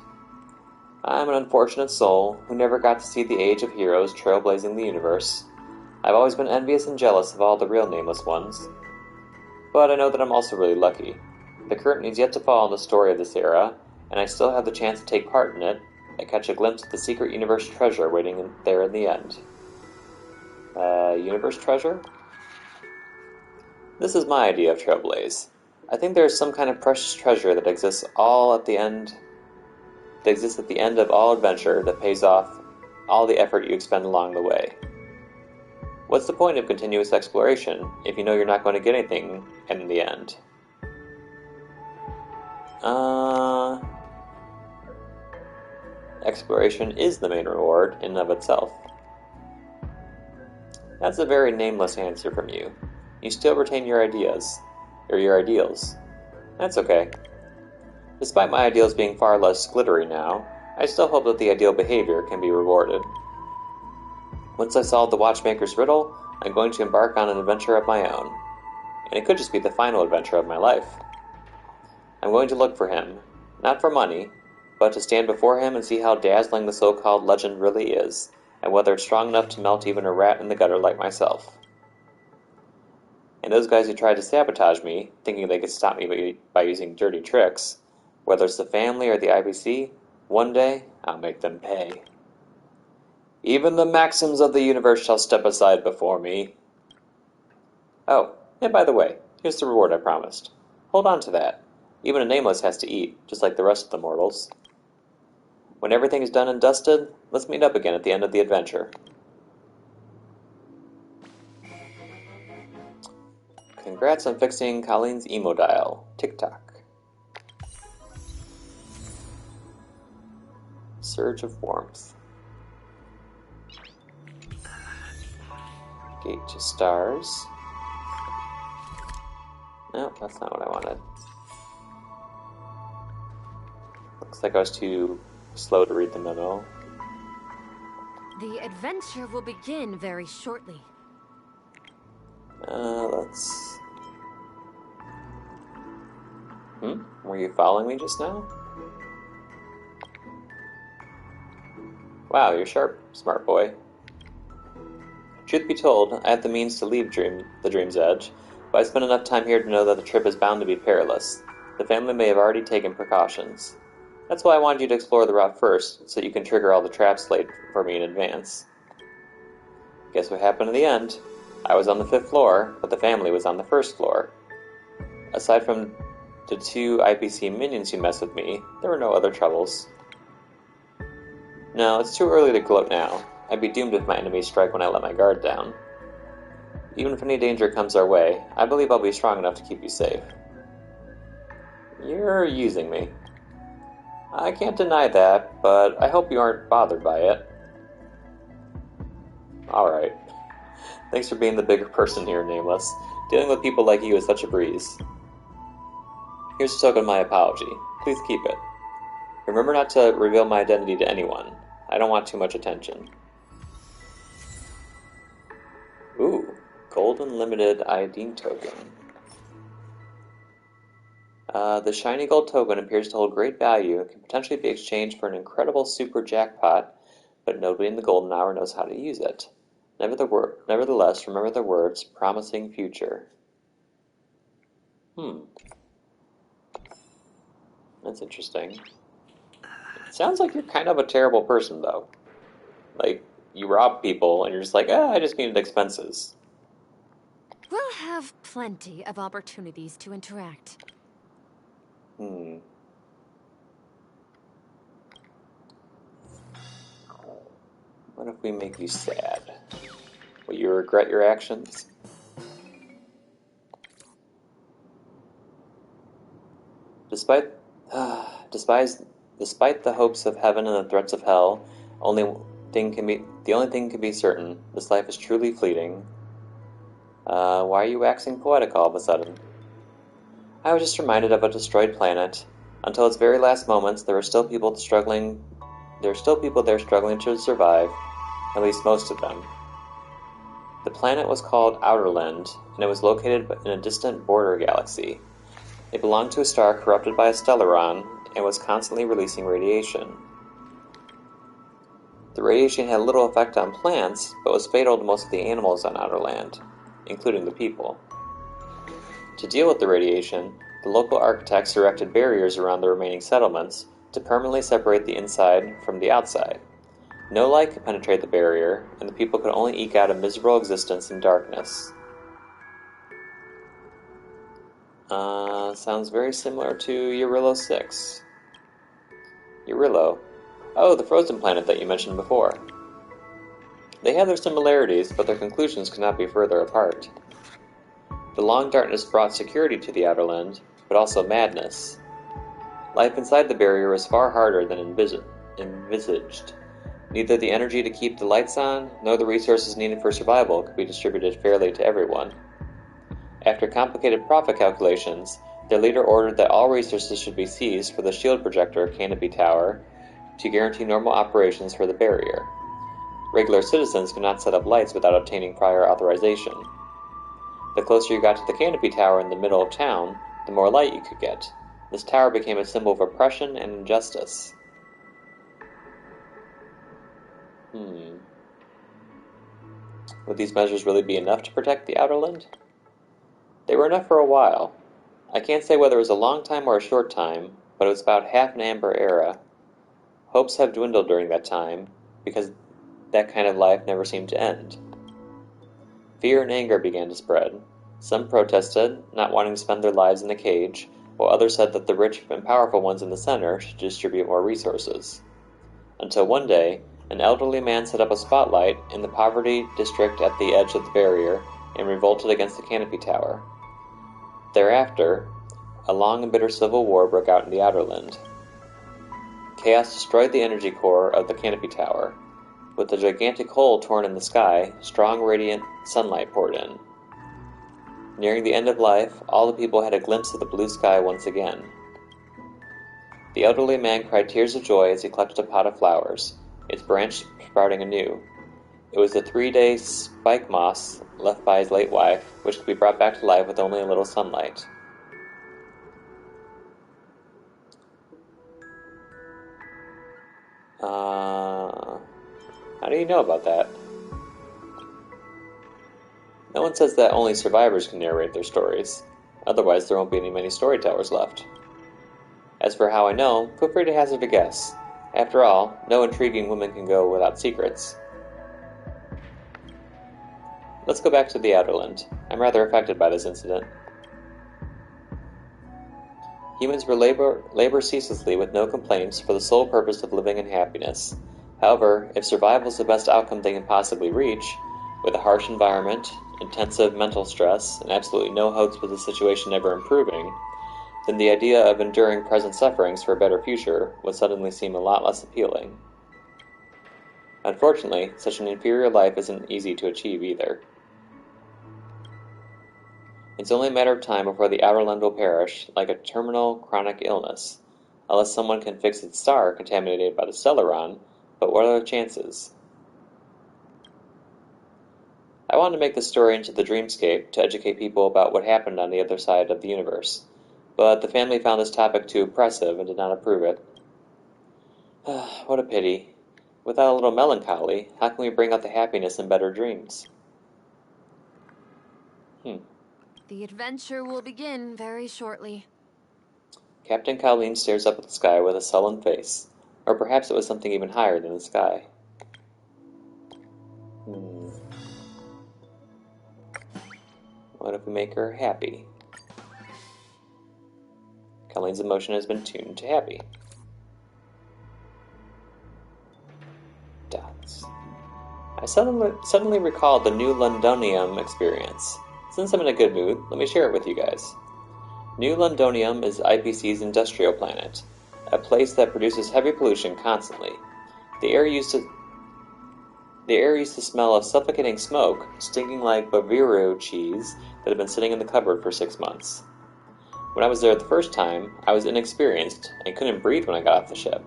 I'm an unfortunate soul who never got to see the age of heroes trailblazing the universe. I've always been envious and jealous of all the real nameless ones. But I know that I'm also really lucky. The curtain is yet to fall on the story of this era, and I still have the chance to take part in it and catch a glimpse of the secret universe treasure waiting there in the end. Universe treasure? This is my idea of Trailblaze. I think there is some kind of precious treasure that exists at the end of all adventure that pays off all the effort you expend along the way. What's the point of continuous exploration if you know you're not going to get anything in the end? Exploration is the main reward in and of itself. That's a very nameless answer from you. You still retain your ideas, or your ideals. That's okay. Despite my ideals being far less glittery now, I still hope that the ideal behavior can be rewarded. Once I solve the watchmaker's riddle, I'm going to embark on an adventure of my own. And it could just be the final adventure of my life. I'm going to look for him, not for money, but to stand before him and see how dazzling the so-called legend really is, and whether it's strong enough to melt even a rat in the gutter like myself. And those guys who tried to sabotage me, thinking they could stop me by using dirty tricks, whether it's the family or the IBC, one day I'll make them pay. Even the maxims of the universe shall step aside before me. Oh, and by the way, here's the reward I promised. Hold on to that. Even a nameless has to eat, just like the rest of the mortals. When everything is done and dusted, let's meet up again at the end of the adventure. Congrats on fixing Colleen's emo dial. TikTok. Surge of warmth. Gate to stars. No, that's not what I wanted. Looks like I was too slow to read the memo. The adventure will begin very shortly. Let's... Were you following me just now? Wow, you're sharp, smart boy. Truth be told, I have the means to leave the Dream's Edge, but I spent enough time here to know that the trip is bound to be perilous. The family may have already taken precautions. That's why I wanted you to explore the route first, so you can trigger all the traps laid for me in advance. Guess what happened in the end? I was on the 5th floor, but the family was on the 1st floor. Aside from the 2 IPC minions who messed with me, there were no other troubles. No, it's too early to gloat now. I'd be doomed if my enemies strike when I let my guard down. Even if any danger comes our way, I believe I'll be strong enough to keep you safe. You're using me. I can't deny that, but I hope you aren't bothered by it. Alright. Thanks for being the bigger person here, Nameless. Dealing with people like you is such a breeze. Here's a token of my apology. Please keep it. Remember not to reveal my identity to anyone. I don't want too much attention. Ooh, golden limited ID token. The shiny gold token appears to hold great value and can potentially be exchanged for an incredible super jackpot, but nobody in the golden hour knows how to use it. Nevertheless, remember the words, promising future. That's interesting. It sounds like you're kind of a terrible person, though. Like, you rob people, and you're just like, I just needed expenses. We'll have plenty of opportunities to interact. What if we make you sad? Will you regret your actions? Despite the hopes of heaven and the threats of hell, the only thing can be certain. This life is truly fleeting. Why are you waxing poetic all of a sudden? I was just reminded of a destroyed planet. Until its very last moments, there were still people there struggling to survive, at least most of them. The planet was called Outerland, and it was located in a distant border galaxy. It belonged to a star corrupted by a stellaron, and was constantly releasing radiation. The radiation had little effect on plants, but was fatal to most of the animals on Outerland, including the people. To deal with the radiation, the local architects erected barriers around the remaining settlements to permanently separate the inside from the outside. No light could penetrate the barrier, and the people could only eke out a miserable existence in darkness. Sounds very similar to Eurillo 6. Eurillo. Oh, the frozen planet that you mentioned before. They have their similarities, but their conclusions could not be further apart. The long darkness brought security to the Outerland, but also madness. Life inside the barrier was far harder than envisaged. Neither the energy to keep the lights on, nor the resources needed for survival could be distributed fairly to everyone. After complicated profit calculations, their leader ordered that all resources should be seized for the shield projector canopy tower to guarantee normal operations for the barrier. Regular citizens could not set up lights without obtaining prior authorization. The closer you got to the canopy tower in the middle of town, the more light you could get. This tower became a symbol of oppression and injustice. Would these measures really be enough to protect the Outerland? They were enough for a while. I can't say whether it was a long time or a short time, but it was about half an Amber era. Hopes have dwindled during that time, because that kind of life never seemed to end. Fear and anger began to spread. Some protested, not wanting to spend their lives in a cage, while others said that the rich and powerful ones in the center should distribute more resources. Until one day, an elderly man set up a spotlight in the poverty district at the edge of the barrier and revolted against the canopy tower. Thereafter, a long and bitter civil war broke out in the Outerland. Chaos destroyed the energy core of the canopy tower. With a gigantic hole torn in the sky, strong radiant sunlight poured in. Nearing the end of life, all the people had a glimpse of the blue sky once again. The elderly man cried tears of joy as he clutched a pot of flowers, its branch sprouting anew. It was the 3-day spike moss left by his late wife, which could be brought back to life with only a little sunlight. How do you know about that? No one says that only survivors can narrate their stories. Otherwise, there won't be many storytellers left. As for how I know, feel free to hazard a guess. After all, no intriguing woman can go without secrets. Let's go back to the Outerland. I'm rather affected by this incident. Humans will labor ceaselessly with no complaints for the sole purpose of living in happiness. However, if survival is the best outcome they can possibly reach, with a harsh environment, intensive mental stress, and absolutely no hopes of the situation ever improving, then the idea of enduring present sufferings for a better future would suddenly seem a lot less appealing. Unfortunately, such an inferior life isn't easy to achieve either. It's only a matter of time before the Outerland will perish, like a terminal chronic illness, unless someone can fix its star contaminated by the Celeron, but what are the chances? I wanted to make this story into the Dreamscape to educate people about what happened on the other side of the universe, but the family found this topic too oppressive and did not approve it. What a pity. Without a little melancholy, how can we bring out the happiness in better dreams? The adventure will begin very shortly. Captain Colleen stares up at the sky with a sullen face, or perhaps it was something even higher than the sky. What if we make her happy? Colleen's emotion has been tuned to happy. Dots. I suddenly recalled the New Londonium experience. Since I'm in a good mood, let me share it with you guys. New Londonium is IPC's industrial planet, a place that produces heavy pollution constantly. The air used to smell of suffocating smoke, stinking like Bavaria cheese that had been sitting in the cupboard for 6 months. When I was there the first time, I was inexperienced and couldn't breathe when I got off the ship.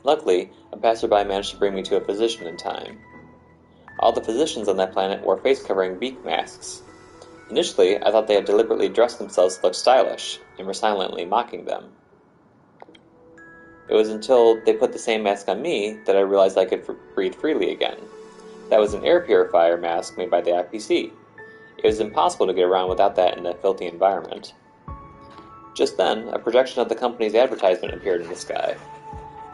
Luckily, a passerby managed to bring me to a physician in time. All the physicians on that planet wore face-covering beak masks. Initially, I thought they had deliberately dressed themselves to look stylish, and were silently mocking them. It was until they put the same mask on me that I realized I could breathe freely again. That was an air purifier mask made by the IPC. It was impossible to get around without that in a filthy environment. Just then, a projection of the company's advertisement appeared in the sky.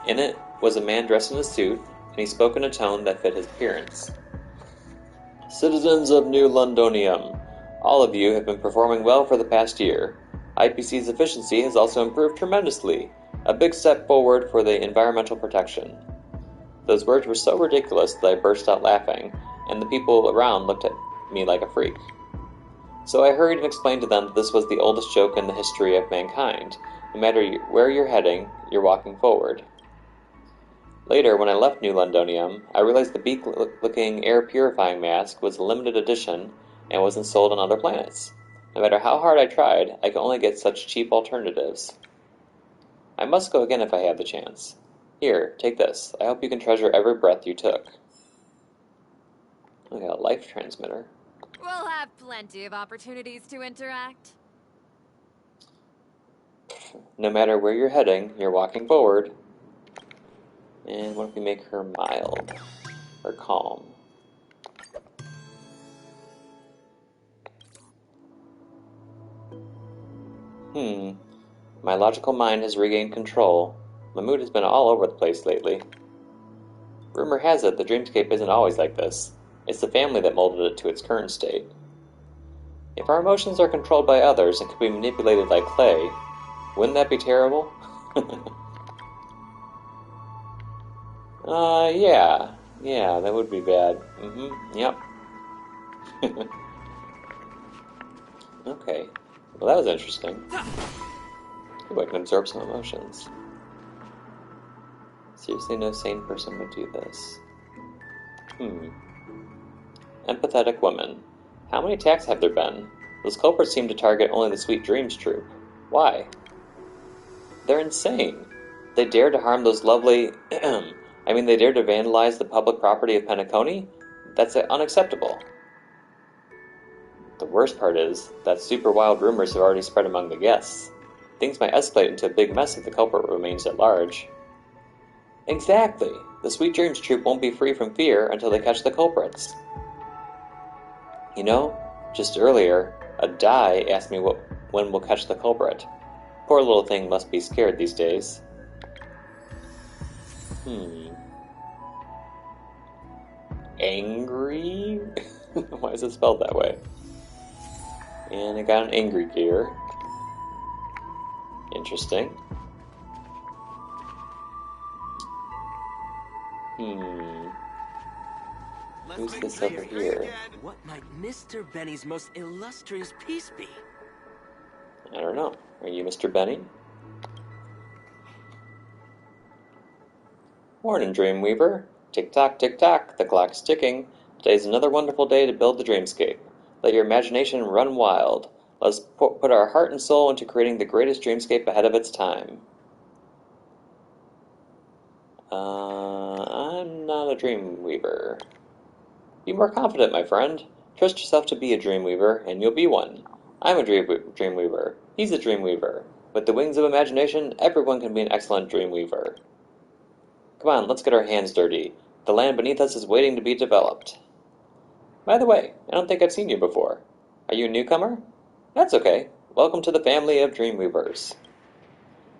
In it was a man dressed in a suit, and he spoke in a tone that fit his appearance. Citizens of New Londonium, all of you have been performing well for the past year. IPC's efficiency has also improved tremendously, a big step forward for the environmental protection. Those words were so ridiculous that I burst out laughing, and the people around looked at me like a freak. So I hurried and explained to them that this was the oldest joke in the history of mankind. No matter where you're heading, you're walking forward. Later, when I left New Londonium, I realized the beak-looking air-purifying mask was a limited edition and wasn't sold on other planets. No matter how hard I tried, I could only get such cheap alternatives. I must go again if I have the chance. Here, take this. I hope you can treasure every breath you took. I got a life transmitter. We'll have plenty of opportunities to interact. No matter where you're heading, you're walking forward. And what if we make her mild? Or calm? My logical mind has regained control. My mood has been all over the place lately. Rumor has it the dreamscape isn't always like this. It's the family that molded it to its current state. If our emotions are controlled by others and could be manipulated like clay, wouldn't that be terrible? Yeah, that would be bad. Yep. Okay, well that was interesting. Ooh, I can absorb some emotions. Seriously, no sane person would do this. Empathetic woman. How many attacks have there been? Those culprits seem to target only the Sweet Dreams troupe. Why? They're insane. They dare to harm those lovely... they dare to vandalize the public property of Penacony? That's unacceptable. The worst part is that super wild rumors have already spread among the guests. Things might escalate into a big mess if the culprit remains at large. Exactly. The Sweet Dreams troupe won't be free from fear until they catch the culprits. You know, just earlier, a die asked me when we'll catch the culprit. poor little thing must be scared these days. Angry? Why is it spelled that way? And I got an angry gear. Interesting. Who's this over here? What might Mr. Benny's most illustrious piece be? I don't know. Are you Mr. Benny? Morning, Dreamweaver. Tick-tock, tick-tock, the clock's ticking. Today's another wonderful day to build the dreamscape. Let your imagination run wild. Let's put our heart and soul into creating the greatest dreamscape ahead of its time. I'm not a Dreamweaver. Be more confident, my friend. Trust yourself to be a Dreamweaver, and you'll be one. I'm a Dreamweaver. He's a Dreamweaver. With the wings of imagination, everyone can be an excellent Dreamweaver. Come on, let's get our hands dirty. The land beneath us is waiting to be developed. By the way, I don't think I've seen you before. Are you a newcomer? That's okay. Welcome to the family of Dreamweavers.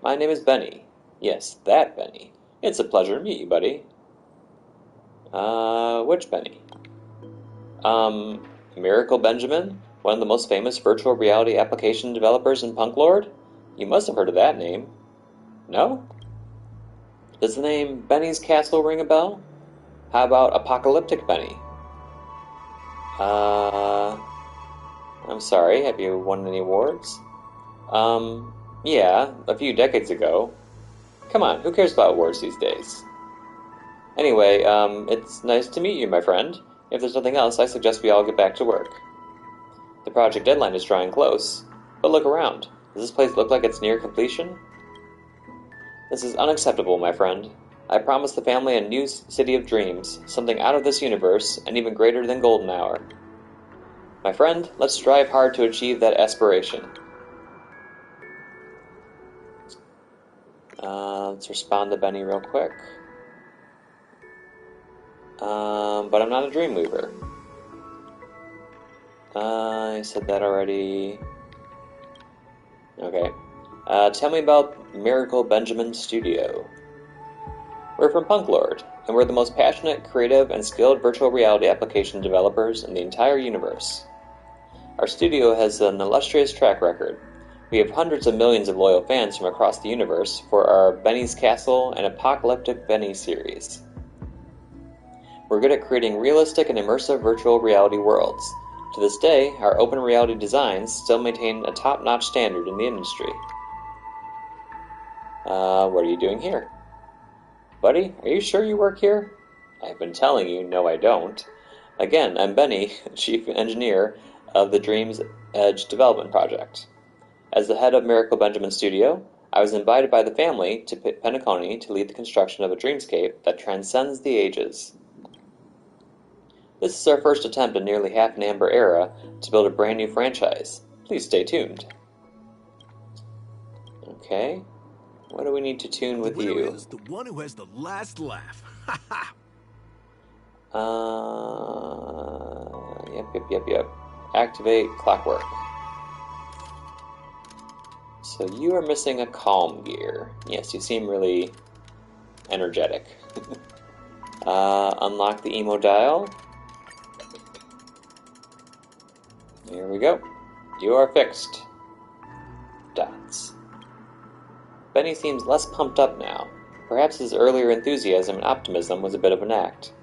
My name is Benny. Yes, that Benny. It's a pleasure to meet you, buddy. Which Benny? Miracle Benjamin? One of the most famous virtual reality application developers in Punk Lord? You must have heard of that name. No? Does the name Benny's Castle ring a bell? How about Apocalyptic Benny? I'm sorry, have you won any awards? Yeah, a few decades ago. Come on, who cares about awards these days? Anyway, it's nice to meet you, my friend. If there's nothing else, I suggest we all get back to work. The project deadline is drawing close. But look around. Does this place look like it's near completion? This is unacceptable, my friend. I promised the family a new city of dreams, something out of this universe, and even greater than Golden Hour. My friend, let's strive hard to achieve that aspiration. Let's respond to Benny real quick. But I'm not a Dreamweaver. I said that already. Okay. Tell me about Miracle Benjamin Studio. We're from Punk Lord, and we're the most passionate, creative, and skilled virtual reality application developers in the entire universe. Our studio has an illustrious track record. We have hundreds of millions of loyal fans from across the universe for our Benny's Castle and Apocalyptic Benny series. We're good at creating realistic and immersive virtual reality worlds. To this day, our open reality designs still maintain a top-notch standard in the industry. What are you doing here? Buddy, are you sure you work here? I've been telling you, no I don't. Again, I'm Benny, Chief Engineer of the Dreams Edge Development Project. As the head of Miracle Benjamin Studio, I was invited by the family to Penacony to lead the construction of a dreamscape that transcends the ages. This is our first attempt in nearly half an Amber era to build a brand new franchise. Please stay tuned. Okay. What do we need to tune with you? Is the one who has the last laugh. Yep. Activate clockwork. So you are missing a calm gear. Yes, you seem really energetic. Unlock the emo dial. Here we go. You are fixed. Dots. Benny seems less pumped up now. Perhaps his earlier enthusiasm and optimism was a bit of an act.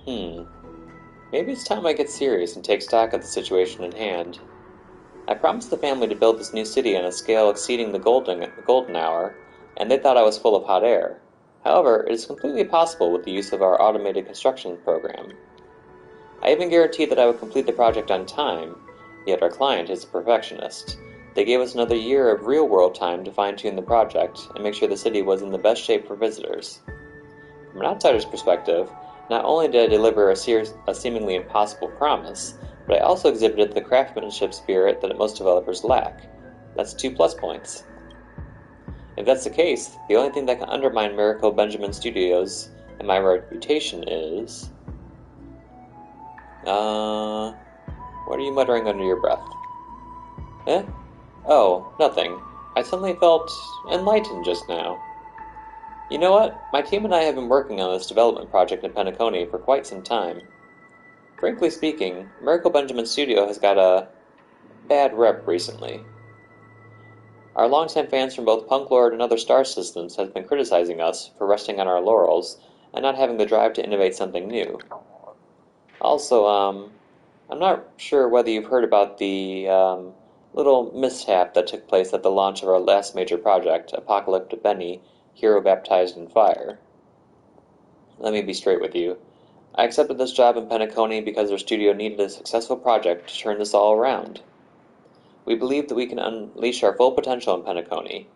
Maybe it's time I get serious and take stock of the situation in hand. I promised the family to build this new city on a scale exceeding the golden hour, and they thought I was full of hot air. However, it is completely possible with the use of our automated construction program. I even guaranteed that I would complete the project on time, yet our client is a perfectionist. They gave us another year of real-world time to fine-tune the project and make sure the city was in the best shape for visitors. From an outsider's perspective, not only did I deliver a seemingly impossible promise, but I also exhibited the craftsmanship spirit that most developers lack. That's 2 plus points. If that's the case, the only thing that can undermine Miracle Benjamin Studios and my reputation is... What are you muttering under your breath? Eh? Oh, nothing. I suddenly felt enlightened just now. You know what? My team and I have been working on this development project in Penacony for quite some time. Frankly speaking, Miracle Benjamin Studio has got a bad rep recently. Our longtime fans from both Punk Lord and other star systems have been criticizing us for resting on our laurels and not having the drive to innovate something new. Also, I'm not sure whether you've heard about the little mishap that took place at the launch of our last major project, Apocalyptic Benny, Hero Baptized in Fire. Let me be straight with you. I accepted this job in Penacony because our studio needed a successful project to turn this all around. We believe that we can unleash our full potential in Penacony.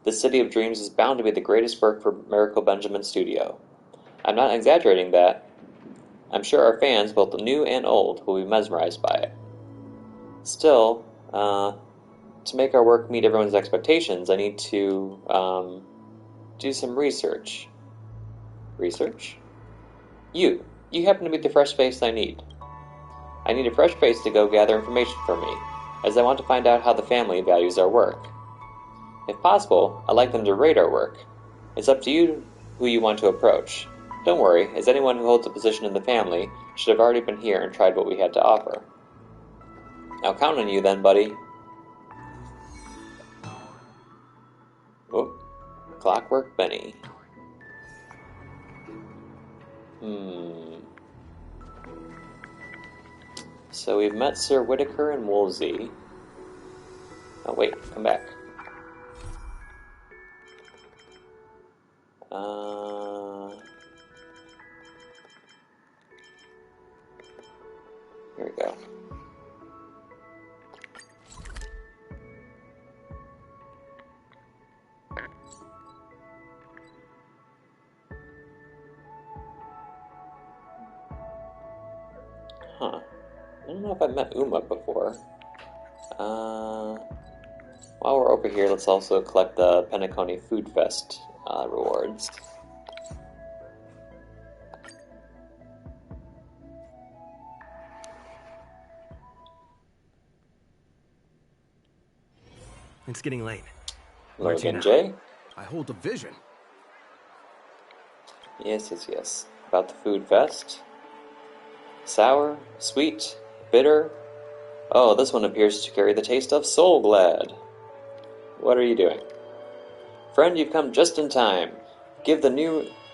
This city of dreams is bound to be the greatest work for Miracle Benjamin Studio. I'm not exaggerating that. I'm sure our fans, both new and old, will be mesmerized by it. Still, to make our work meet everyone's expectations, I need to do some research. Research? You happen to be the fresh face I need. I need a fresh face to go gather information for me, as I want to find out how the family values our work. If possible, I'd like them to rate our work. It's up to you who you want to approach. Don't worry, as anyone who holds a position in the family should have already been here and tried what we had to offer. I'll count on you then, buddy. Whoop. Clockwork Benny. So we've met Sir Whitaker and Woolsey. Oh wait, come back. Here we go. Huh. I don't know if I've met Uma before. While we're over here, let's also collect the Penacony Food Fest rewards. It's getting late. Hello again, Martina. Jay. I hold a vision. Yes. About the Food Fest. Sour, sweet, bitter. Oh, this one appears to carry the taste of Soul Glad. What are you doing? Friend, you've come just in time. Give the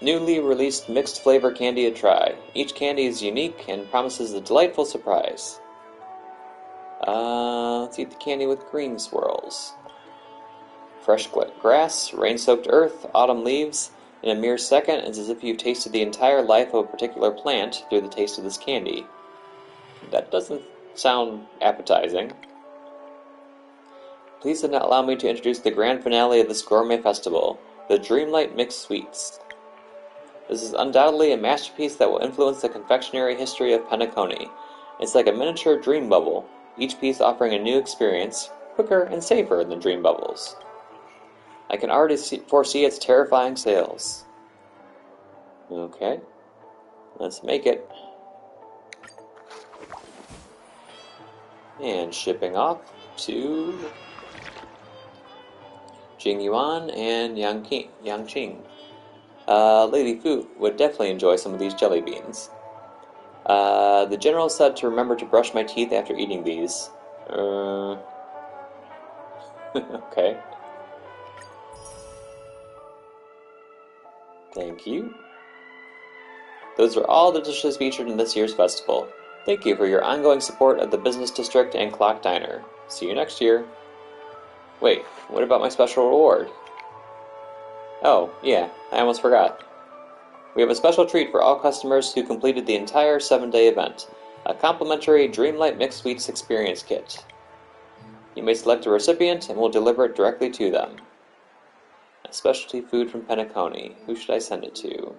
newly released mixed flavor candy a try. Each candy is unique and promises a delightful surprise. Let's eat the candy with green swirls. Fresh grass, rain-soaked earth, autumn leaves. In a mere second, it's as if you've tasted the entire life of a particular plant through the taste of this candy. That doesn't sound appetizing. Please allow me to introduce the grand finale of this gourmet festival, the Dreamlight Mixed Sweets. This is undoubtedly a masterpiece that will influence the confectionery history of Penacony. It's like a miniature dream bubble, each piece offering a new experience, quicker and safer than dream bubbles. I can already foresee its terrifying sales. Okay, let's make it. And shipping off to Jingyuan and Yangqing. Lady Fu would definitely enjoy some of these jelly beans. The general said to remember to brush my teeth after eating these. Okay. Thank you. Those are all the dishes featured in this year's festival. Thank you for your ongoing support of the Business District and Clock Diner. See you next year. Wait, what about my special reward? Oh, yeah, I almost forgot. We have a special treat for all customers who completed the entire 7-day event, a complimentary Dreamlight Mixed Sweets Experience Kit. You may select a recipient and we'll deliver it directly to them. A specialty food from Penacony. Who should I send it to?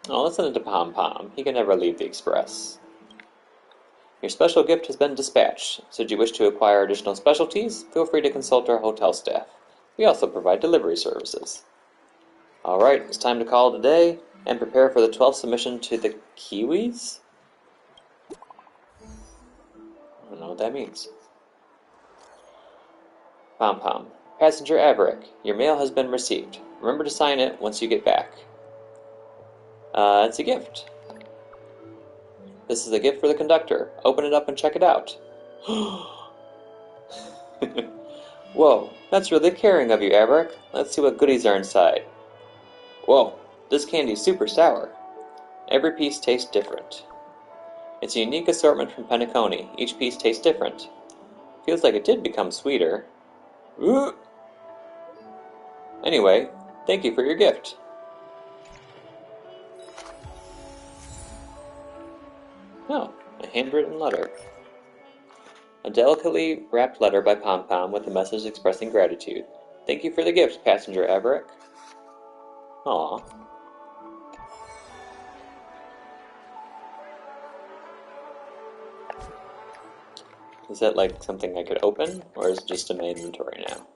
Oh, let's send it to Pom Pom. He can never leave the Express. Your special gift has been dispatched. Should you wish to acquire additional specialties, feel free to consult our hotel staff. We also provide delivery services. Alright, it's time to call it a day and prepare for the 12th submission to the Kiwis? I don't know what that means. Pom Pom. Passenger Averick, your mail has been received. Remember to sign it once you get back. It's a gift. This is a gift for the conductor. Open it up and check it out. Whoa, that's really caring of you, Averick. Let's see what goodies are inside. Whoa, this candy's super sour. Every piece tastes different. It's a unique assortment from Penacony. Each piece tastes different. Feels like it did become sweeter. Ooh. Anyway, thank you for your gift. Oh, a handwritten letter. A delicately wrapped letter by Pom Pom with a message expressing gratitude. Thank you for the gift, Passenger Averick. Aww. Is that like something I could open, or is it just in my inventory now?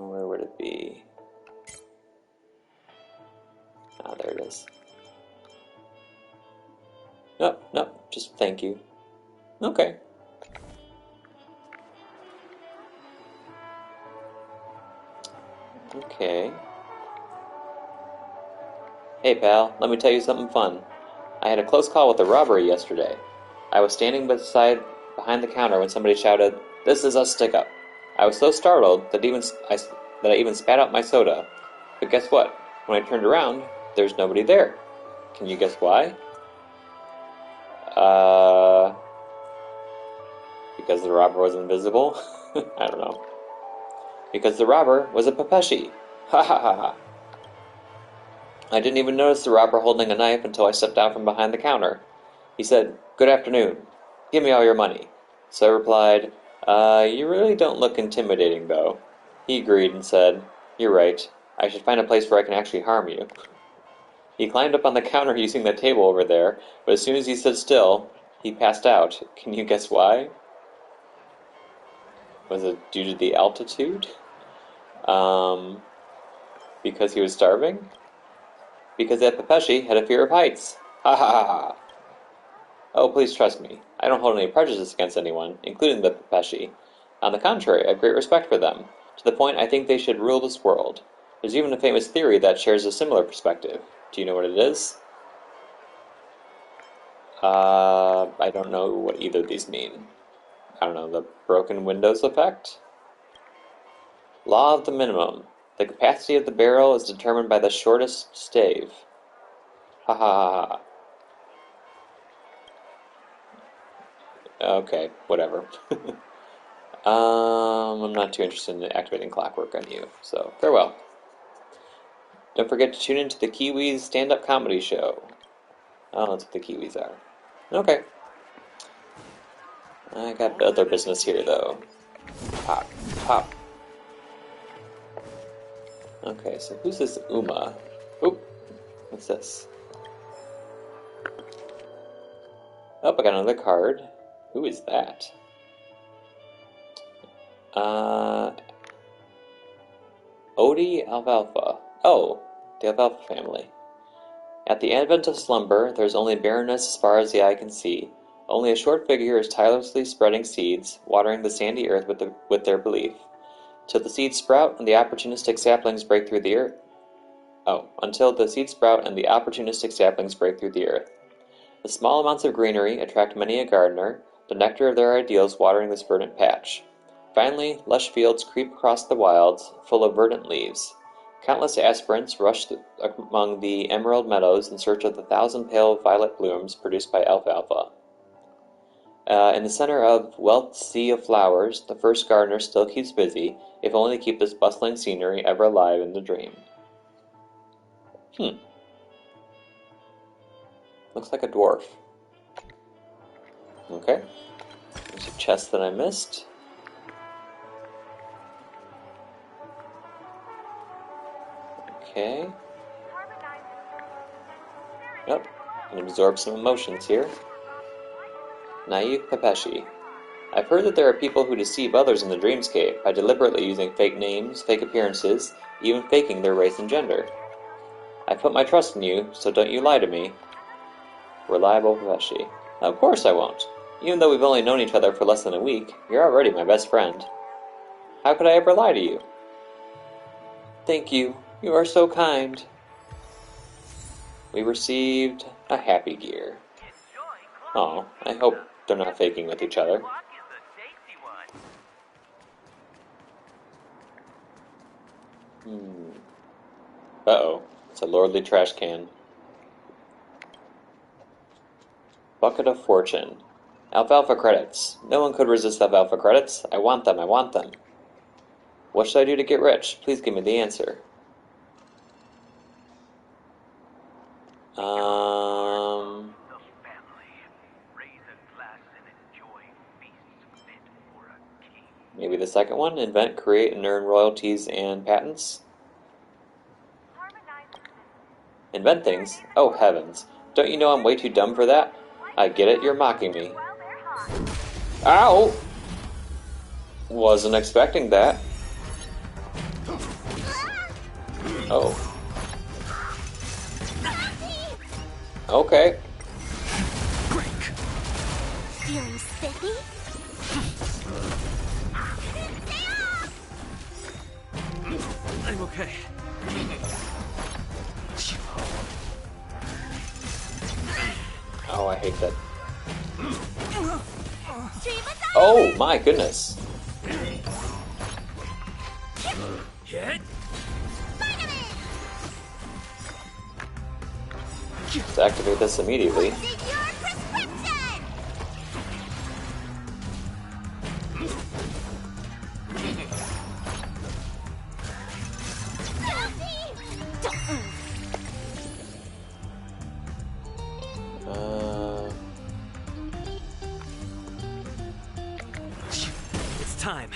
Where would it be? Ah, there it is. Nope, nope, just thank you. Okay. Okay. Hey pal, let me tell you something fun. I had a close call with a robbery yesterday. I was standing behind the counter when somebody shouted, "This is a stick-up." I was so startled that I even spat out my soda. But guess what? When I turned around, there's nobody there. Can you guess why? Because the robber was invisible? I don't know. Because the robber was a Pepeshi. Ha ha ha ha. I didn't even notice the robber holding a knife until I stepped out from behind the counter. He said, "Good afternoon. Give me all your money." So I replied, "You really don't look intimidating, though." He agreed and said, "You're right. I should find a place where I can actually harm you." He climbed up on the counter using the table over there, but as soon as he stood still, he passed out. Can you guess why? Was it due to the altitude? Because he was starving? Because that Pepeshi had a fear of heights. Ha ha ha ha. Oh, please trust me. I don't hold any prejudice against anyone, including the Pepeshi. On the contrary, I have great respect for them, to the point I think they should rule this world. There's even a famous theory that shares a similar perspective. Do you know what it is? I don't know what either of these mean. I don't know, the broken windows effect? Law of the minimum. The capacity of the barrel is determined by the shortest stave. Ha ha ha ha. Okay, whatever. I'm not too interested in activating clockwork on you, so farewell. Don't forget to tune into the Kiwis stand-up comedy show. Oh, that's what the Kiwis are. Okay. I got other business here, though. Pop, pop. Okay, so who's this Uma? Oop, what's this? Oh, I got another card. Who is that? Odie Alfalfa. Oh, the Alfalfa family. At the advent of slumber, there is only barrenness as far as the eye can see. Only a short figure is tirelessly spreading seeds, watering the sandy earth with their belief. Till the seeds sprout and the opportunistic saplings break through the earth. Until the seeds sprout and the opportunistic saplings break through the earth. The small amounts of greenery attract many a gardener, the nectar of their ideals watering this verdant patch. Finally, lush fields creep across the wilds, full of verdant leaves. Countless aspirants rush among the emerald meadows in search of the thousand pale violet blooms produced by alfalfa. In the center of wealth's sea of flowers, the first gardener still keeps busy, if only to keep this bustling scenery ever alive in the dream. Looks like a dwarf. Okay. There's a chest that I missed. Okay. Yep. And absorb some emotions here. Naive Pepeshi. I've heard that there are people who deceive others in the dreamscape by deliberately using fake names, fake appearances, even faking their race and gender. I put my trust in you, so don't you lie to me. Reliable Pepeshi. Of course I won't. Even though we've only known each other for less than a week, you're already my best friend. How could I ever lie to you? Thank you. You are so kind. We received a Happy Gear. Oh, I hope they're not faking with each other. Uh-oh. It's a lordly trash can. Bucket of Fortune. Alfalfa credits. No one could resist alfalfa credits. I want them, I want them. What should I do to get rich? Please give me the answer. Maybe the second one? Invent, create, and earn royalties and patents? Invent things? Oh heavens. Don't you know I'm way too dumb for that? I get it, you're mocking me. Ow! Wasn't expecting that. Oh. Okay. Feeling spiffy? I'm okay. Oh, I hate that. Oh, my goodness. Hit. Let's activate this immediately. It's time.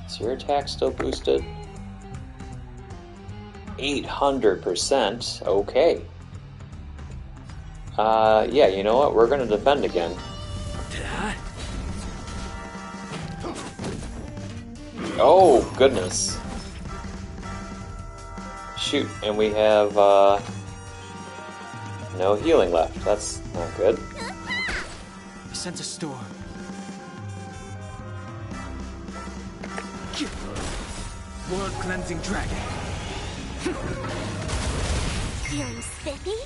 Is your attack still boosted? 800%. Okay. Yeah, you know what? We're gonna defend again. Oh, goodness. Shoot, and we have, no healing left. That's not good. I sense a storm. World cleansing dragon. Feeling spiffy?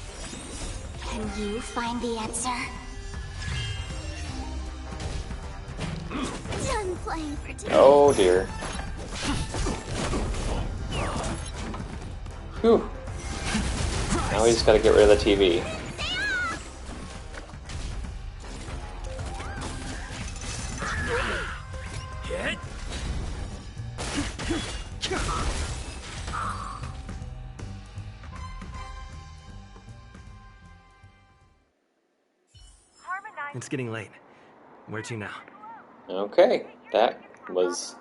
Can you find the answer? Done playing for today. Oh dear. Whew. Now we just gotta get rid of the TV. Hit. It's getting late. Where to now? Okay, that was...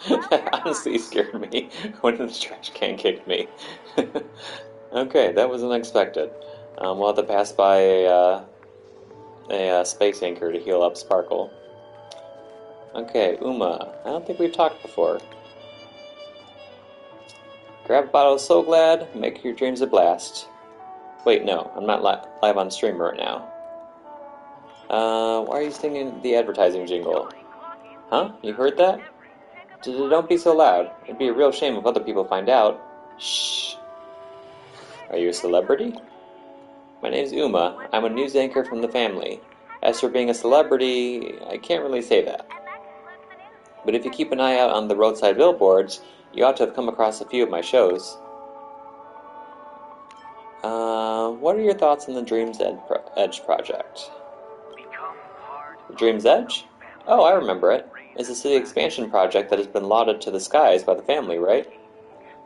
that honestly scared me when the trash can kicked me. Okay, that was unexpected. We'll have to pass by a space anchor to heal up Sparkle. Okay, Uma. I don't think we've talked before. Grab a bottle of So Glad, make your dreams a blast. Wait, no, I'm not live on stream right now. Why are you singing the advertising jingle? Huh? You heard that? Don't be so loud. It'd be a real shame if other people find out. Shh. Are you a celebrity? My name's Uma. I'm a news anchor from the family. As for being a celebrity, I can't really say that. But if you keep an eye out on the roadside billboards, you ought to have come across a few of my shows. What are your thoughts on the Dream's Edge project? The Dream's Edge? Oh, I remember it. It's a city expansion project that has been lauded to the skies by the family, right?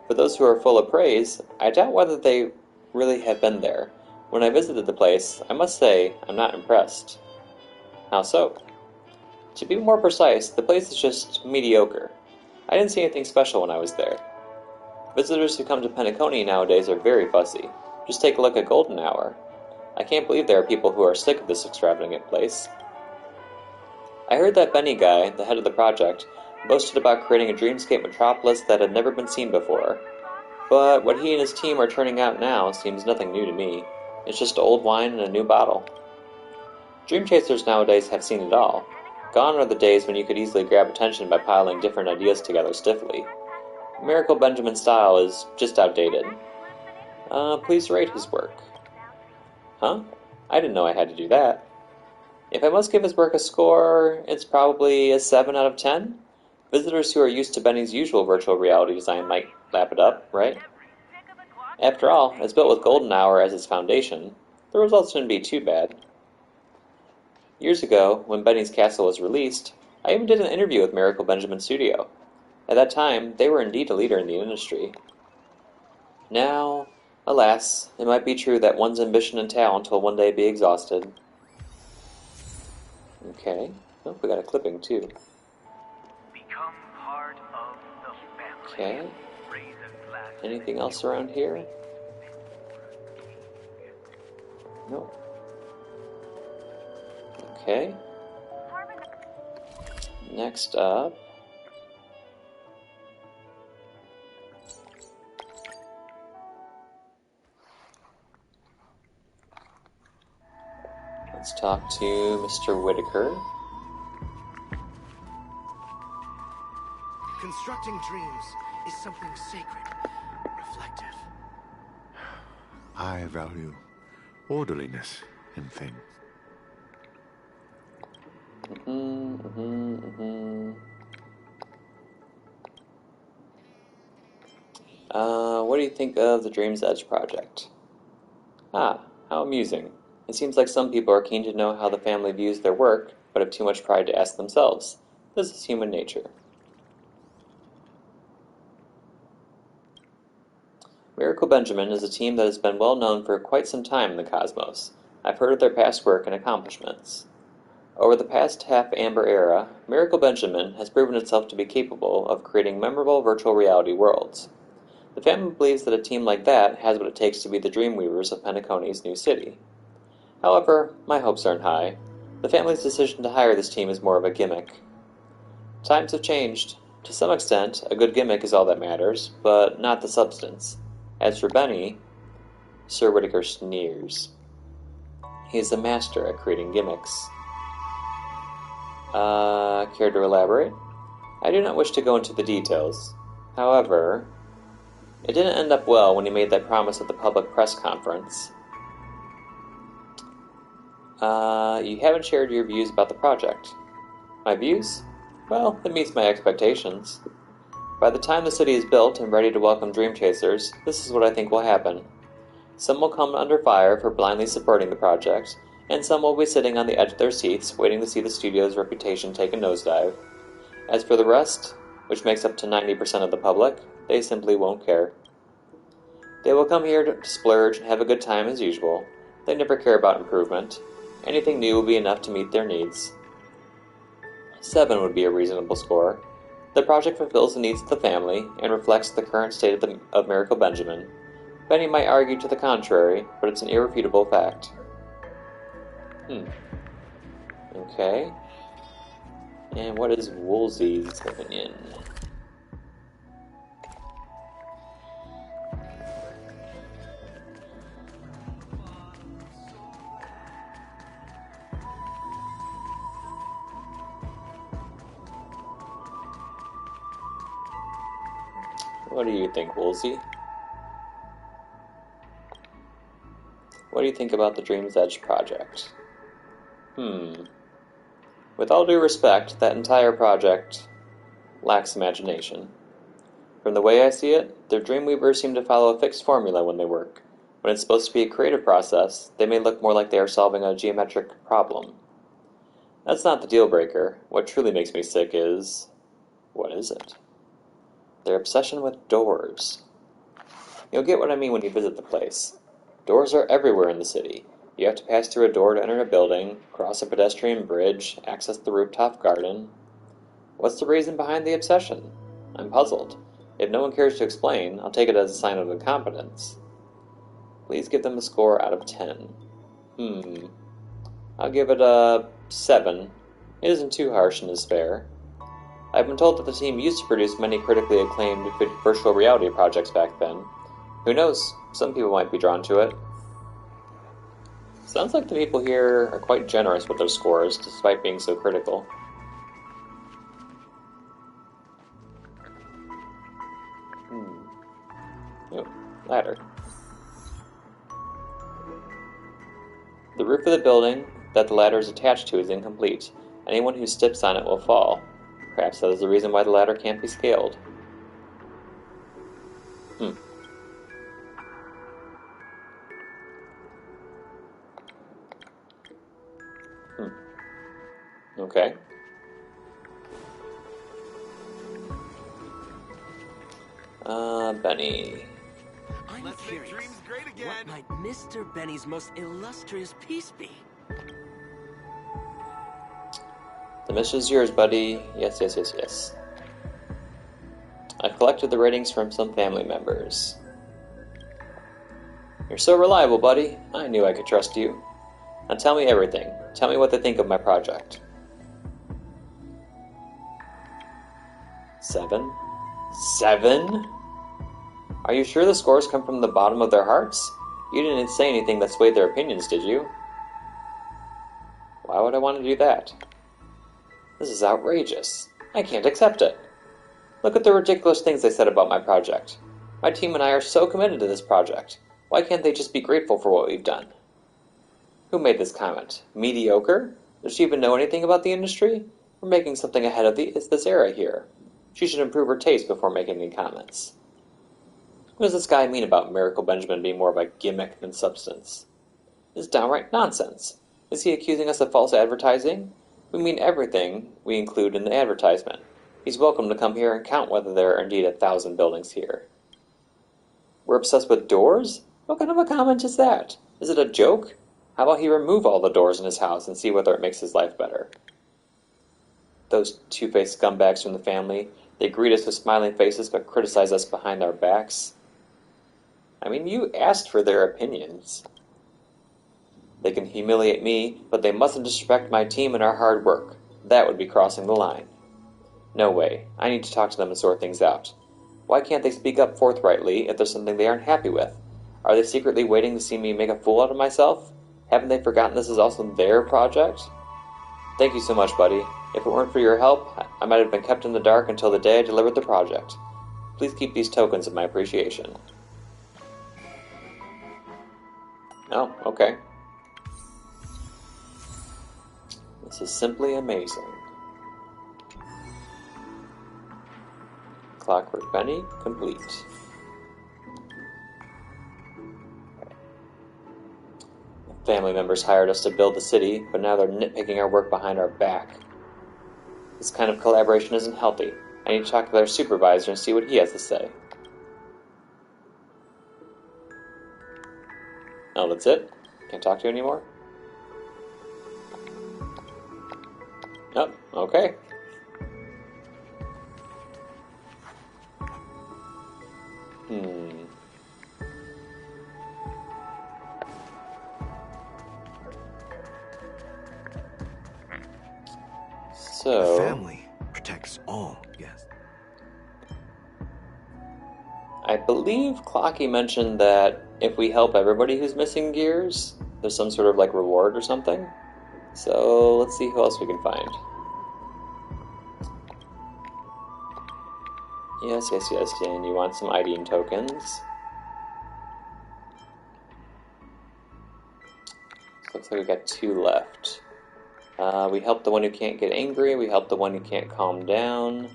For those who are full of praise, I doubt whether they really have been there. When I visited the place, I must say I'm not impressed. How so? To be more precise, the place is just mediocre. I didn't see anything special when I was there. Visitors who come to Penacony nowadays are very fussy. Just take a look at Golden Hour. I can't believe there are people who are sick of this extravagant place. I heard that Benny guy, the head of the project, boasted about creating a dreamscape metropolis that had never been seen before. But what he and his team are turning out now seems nothing new to me. It's just old wine in a new bottle. Dream chasers nowadays have seen it all. Gone are the days when you could easily grab attention by piling different ideas together stiffly. Miracle Benjamin's style is just outdated. Please rate his work. Huh? I didn't know I had to do that. If I must give his work a score, it's probably a 7 out of 10. Visitors who are used to Benny's usual virtual reality design might lap it up, right? After all, it's built with Golden Hour as its foundation. The results shouldn't be too bad. Years ago, when Benny's Castle was released, I even did an interview with Miracle Benjamin Studio. At that time, they were indeed a leader in the industry. Now, alas, it might be true that one's ambition and talent will one day be exhausted. Okay. Oh, we got a clipping too. Become part of the family. Okay. Anything else around here? Nope. Okay. Next up. Let's talk to Mr. Whitaker. Constructing dreams is something sacred, reflective. I value orderliness in things. What do you think of the Dream's Edge project? Ah, how amusing. It seems like some people are keen to know how the family views their work, but have too much pride to ask themselves. This is human nature. Miracle Benjamin is a team that has been well known for quite some time in the cosmos. I've heard of their past work and accomplishments. Over the past half-Amber era, Miracle Benjamin has proven itself to be capable of creating memorable virtual reality worlds. The family believes that a team like that has what it takes to be the Dreamweavers of Penacony's new city. However, my hopes aren't high. The family's decision to hire this team is more of a gimmick. Times have changed. To some extent, a good gimmick is all that matters, but not the substance. As for Benny, Sir Whitaker sneers. He is a master at creating gimmicks. Care to elaborate? I do not wish to go into the details. However, it didn't end up well when he made that promise at the public press conference. You haven't shared your views about the project. My views? Well, it meets my expectations. By the time the city is built and ready to welcome Dream Chasers, this is what I think will happen. Some will come under fire for blindly supporting the project, and some will be sitting on the edge of their seats, waiting to see the studio's reputation take a nosedive. As for the rest, which makes up to 90% of the public, they simply won't care. They will come here to splurge and have a good time as usual. They never care about improvement. Anything new will be enough to meet their needs. 7 would be a reasonable score. The project fulfills the needs of the family and reflects the current state of Miracle Benjamin. Benny might argue to the contrary, but it's an irrefutable fact. Okay. And what is Woolsey's opinion? What do you think, Woolsey? What do you think about the Dream's Edge project? With all due respect, that entire project lacks imagination. From the way I see it, the Dreamweavers seem to follow a fixed formula when they work. When it's supposed to be a creative process, they may look more like they are solving a geometric problem. That's not the deal breaker. What truly makes me sick is... what is it? Their obsession with doors. You'll get what I mean when you visit the place. Doors are everywhere in the city. You have to pass through a door to enter a building, cross a pedestrian bridge, access the rooftop garden. What's the reason behind the obsession? I'm puzzled. If no one cares to explain, I'll take it as a sign of incompetence. Please give them a score out of 10. I'll give it a 7. It isn't too harsh and is fair. I've been told that the team used to produce many critically acclaimed virtual reality projects back then. Who knows, some people might be drawn to it. Sounds like the people here are quite generous with their scores, despite being so critical. Oh, ladder. The roof of the building that the ladder is attached to is incomplete. Anyone who steps on it will fall. Perhaps that is the reason why the ladder can't be scaled. Okay. Benny. I'm Let's make curious. dreams great again. What might Mr. Benny's most illustrious piece be? The mission is yours, buddy. Yes, yes, yes, yes. I've collected the ratings from some family members. You're so reliable, buddy. I knew I could trust you. Now tell me everything. Tell me what they think of my project. 7? 7? Are you sure the scores come from the bottom of their hearts? You didn't say anything that swayed their opinions, did you? Why would I want to do that? This is outrageous. I can't accept it. Look at the ridiculous things they said about my project. My team and I are so committed to this project. Why can't they just be grateful for what we've done? Who made this comment? Mediocre? Does she even know anything about the industry? We're making something ahead of this era here. She should improve her taste before making any comments. What does this guy mean about Miracle Benjamin being more of a gimmick than substance? It's downright nonsense. Is he accusing us of false advertising? We mean everything we include in the advertisement. He's welcome to come here and count whether there are indeed 1,000 buildings here. We're obsessed with doors? What kind of a comment is that? Is it a joke? How about he remove all the doors in his house and see whether it makes his life better? Those two-faced scumbags from the family, they greet us with smiling faces but criticize us behind our backs. I mean, you asked for their opinions. They can humiliate me, but they mustn't disrespect my team and our hard work. That would be crossing the line. No way. I need to talk to them and sort things out. Why can't they speak up forthrightly if there's something they aren't happy with? Are they secretly waiting to see me make a fool out of myself? Haven't they forgotten this is also their project? Thank you so much, buddy. If it weren't for your help, I might have been kept in the dark until the day I delivered the project. Please keep these tokens of my appreciation. Oh, okay. This is simply amazing. Clockwork Benny, complete. Family members hired us to build the city, but now they're nitpicking our work behind our back. This kind of collaboration isn't healthy. I need to talk to their supervisor and see what he has to say. Oh, that's it? Can't talk to you anymore? Oh, okay. So... The family protects all, yes. I believe Clocky mentioned that if we help everybody who's missing gears, there's some sort of like reward or something. So let's see who else we can find. Yes, yes, yes, and you want some IDing tokens. Looks like we got 2 left. We help the one who can't get angry, we help the one who can't calm down.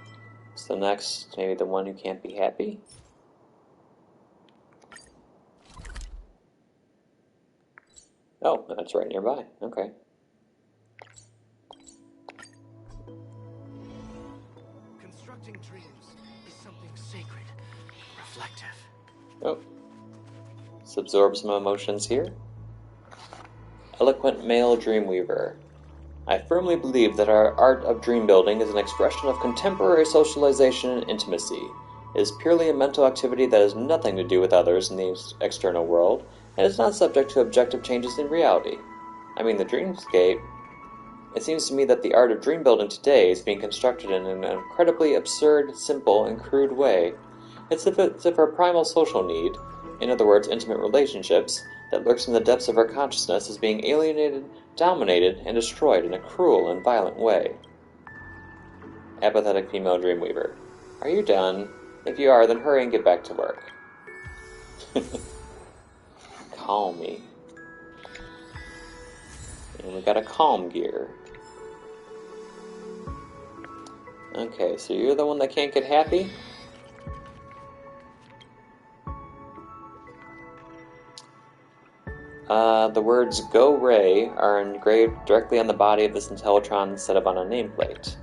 So next, maybe the one who can't be happy? Oh, that's right nearby. Okay. Constructing dreams is something sacred, reflective. Oh. Let's absorb some emotions here. Eloquent male dreamweaver. I firmly believe that our art of dream building is an expression of contemporary socialization and intimacy. It is purely a mental activity that has nothing to do with others in the external world, and is not subject to objective changes in reality. I mean, the dreamscape. It seems to me that the art of dream building today is being constructed in an incredibly absurd, simple, and crude way. It's as if our primal social need, in other words, intimate relationships, that lurks in the depths of our consciousness is being alienated, dominated, and destroyed in a cruel and violent way. Apathetic female Dreamweaver. Are you done? If you are, then hurry and get back to work. Call me. And we got a calm gear. Okay, so you're the one that can't get happy? The words Go Ray are engraved directly on the body of this Intellitron instead of on a nameplate.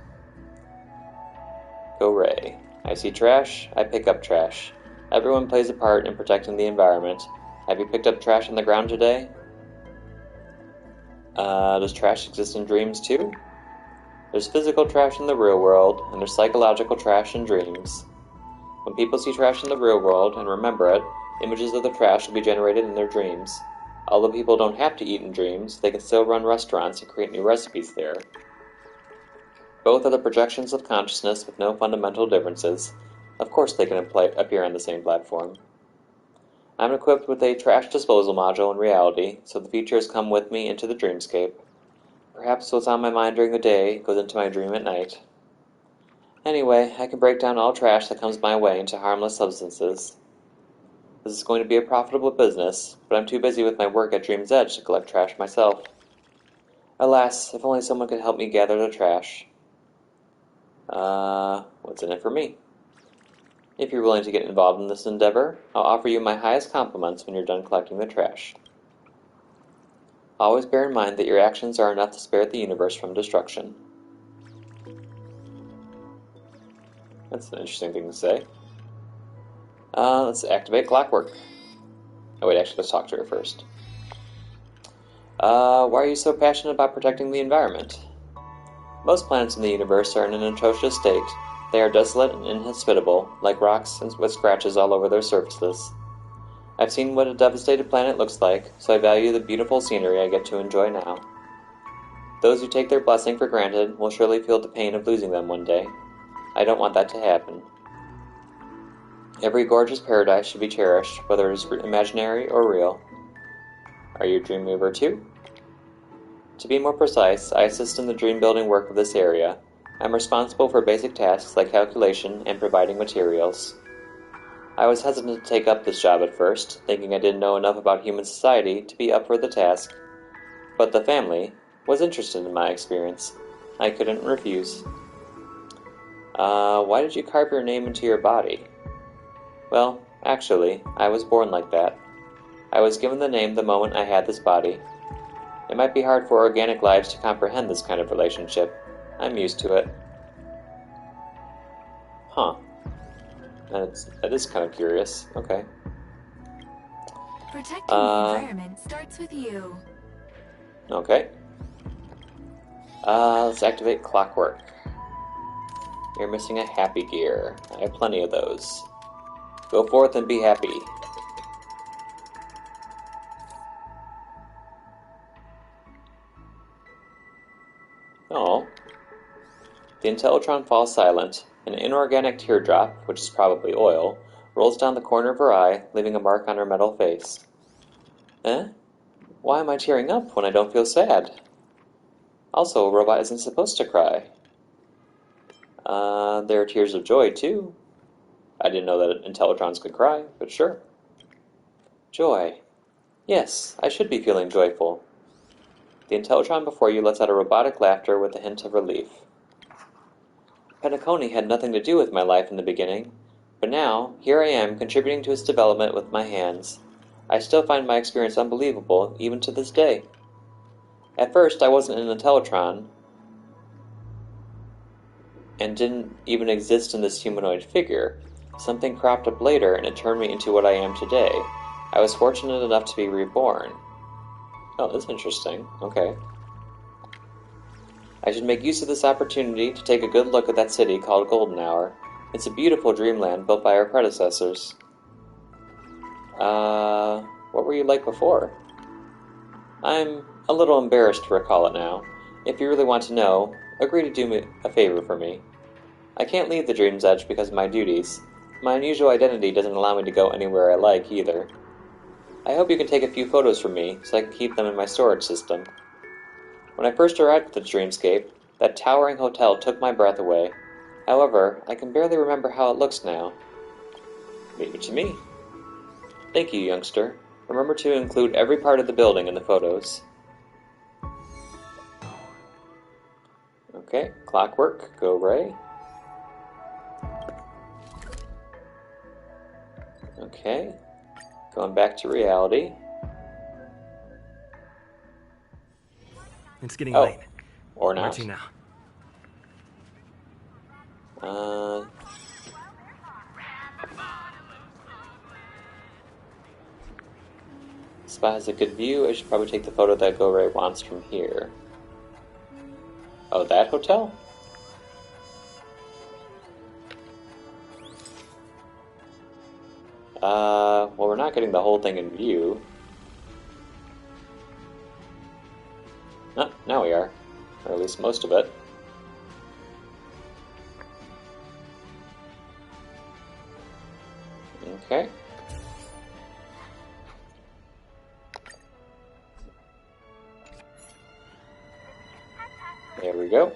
Go Ray. I see trash, I pick up trash. Everyone plays a part in protecting the environment. Have you picked up trash on the ground today? Does trash exist in dreams too? There's physical trash in the real world, and there's psychological trash in dreams. When people see trash in the real world and remember it, images of the trash will be generated in their dreams. Although people don't have to eat in dreams, they can still run restaurants and create new recipes there. Both are the projections of consciousness with no fundamental differences. Of course they can appear on the same platform. I'm equipped with a trash disposal module in reality, so the features come with me into the dreamscape. Perhaps what's on my mind during the day goes into my dream at night. Anyway, I can break down all trash that comes my way into harmless substances. This is going to be a profitable business, but I'm too busy with my work at Dream's Edge to collect trash myself. Alas, if only someone could help me gather the trash. What's in it for me? If you're willing to get involved in this endeavor, I'll offer you my highest compliments when you're done collecting the trash. Always bear in mind that your actions are enough to spare the universe from destruction. That's an interesting thing to say. Let's activate Clockwork. Oh wait, actually let's talk to her first. Why are you so passionate about protecting the environment? Most planets in the universe are in an atrocious state. They are desolate and inhospitable, like rocks and with scratches all over their surfaces. I've seen what a devastated planet looks like, so I value the beautiful scenery I get to enjoy now. Those who take their blessing for granted will surely feel the pain of losing them one day. I don't want that to happen. Every gorgeous paradise should be cherished, whether it is imaginary or real. Are you a Dreamweaver too? To be more precise, I assist in the dream-building work of this area. I'm responsible for basic tasks like calculation and providing materials. I was hesitant to take up this job at first, thinking I didn't know enough about human society to be up for the task. But the family was interested in my experience. I couldn't refuse. Why did you carve your name into your body? Well, actually, I was born like that. I was given the name the moment I had this body. It might be hard for organic lives to comprehend this kind of relationship. I'm used to it. Huh. That is kind of curious. Okay. Protecting the environment starts with you. Okay. Let's activate Clockwork. You're missing a happy gear. I have plenty of those. Go forth and be happy. Oh. The Intellitron falls silent. An inorganic teardrop, which is probably oil, rolls down the corner of her eye, leaving a mark on her metal face. Eh? Why am I tearing up when I don't feel sad? Also, a robot isn't supposed to cry. There are tears of joy, too. I didn't know that Intellitrons could cry, but sure. Joy. Yes, I should be feeling joyful. The Intellitron before you lets out a robotic laughter with a hint of relief. Penacony had nothing to do with my life in the beginning, but now, here I am, contributing to its development with my hands. I still find my experience unbelievable, even to this day. At first, I wasn't an Intellitron, and didn't even exist in this humanoid figure. Something cropped up later, and it turned me into what I am today. I was fortunate enough to be reborn. Oh, that's interesting. Okay. I should make use of this opportunity to take a good look at that city called Golden Hour. It's a beautiful dreamland built by our predecessors. What were you like before? I'm a little embarrassed to recall it now. If you really want to know, agree to do me a favor for me. I can't leave the Dream's Edge because of my duties. My unusual identity doesn't allow me to go anywhere I like, either. I hope you can take a few photos for me so I can keep them in my storage system. When I first arrived at the Dreamscape, that towering hotel took my breath away. However, I can barely remember how it looks now. Leave it to me. Thank you, youngster. Remember to include every part of the building in the photos. Okay, clockwork, go Ray. Okay, going back to reality. It's getting late. Or Where not. to now? Spot has a good view. I should probably take the photo that Go Ray wants from here. Oh, that hotel? Well, we're not getting the whole thing in view. Oh, now we are. Or at least most of it. Okay. There we go.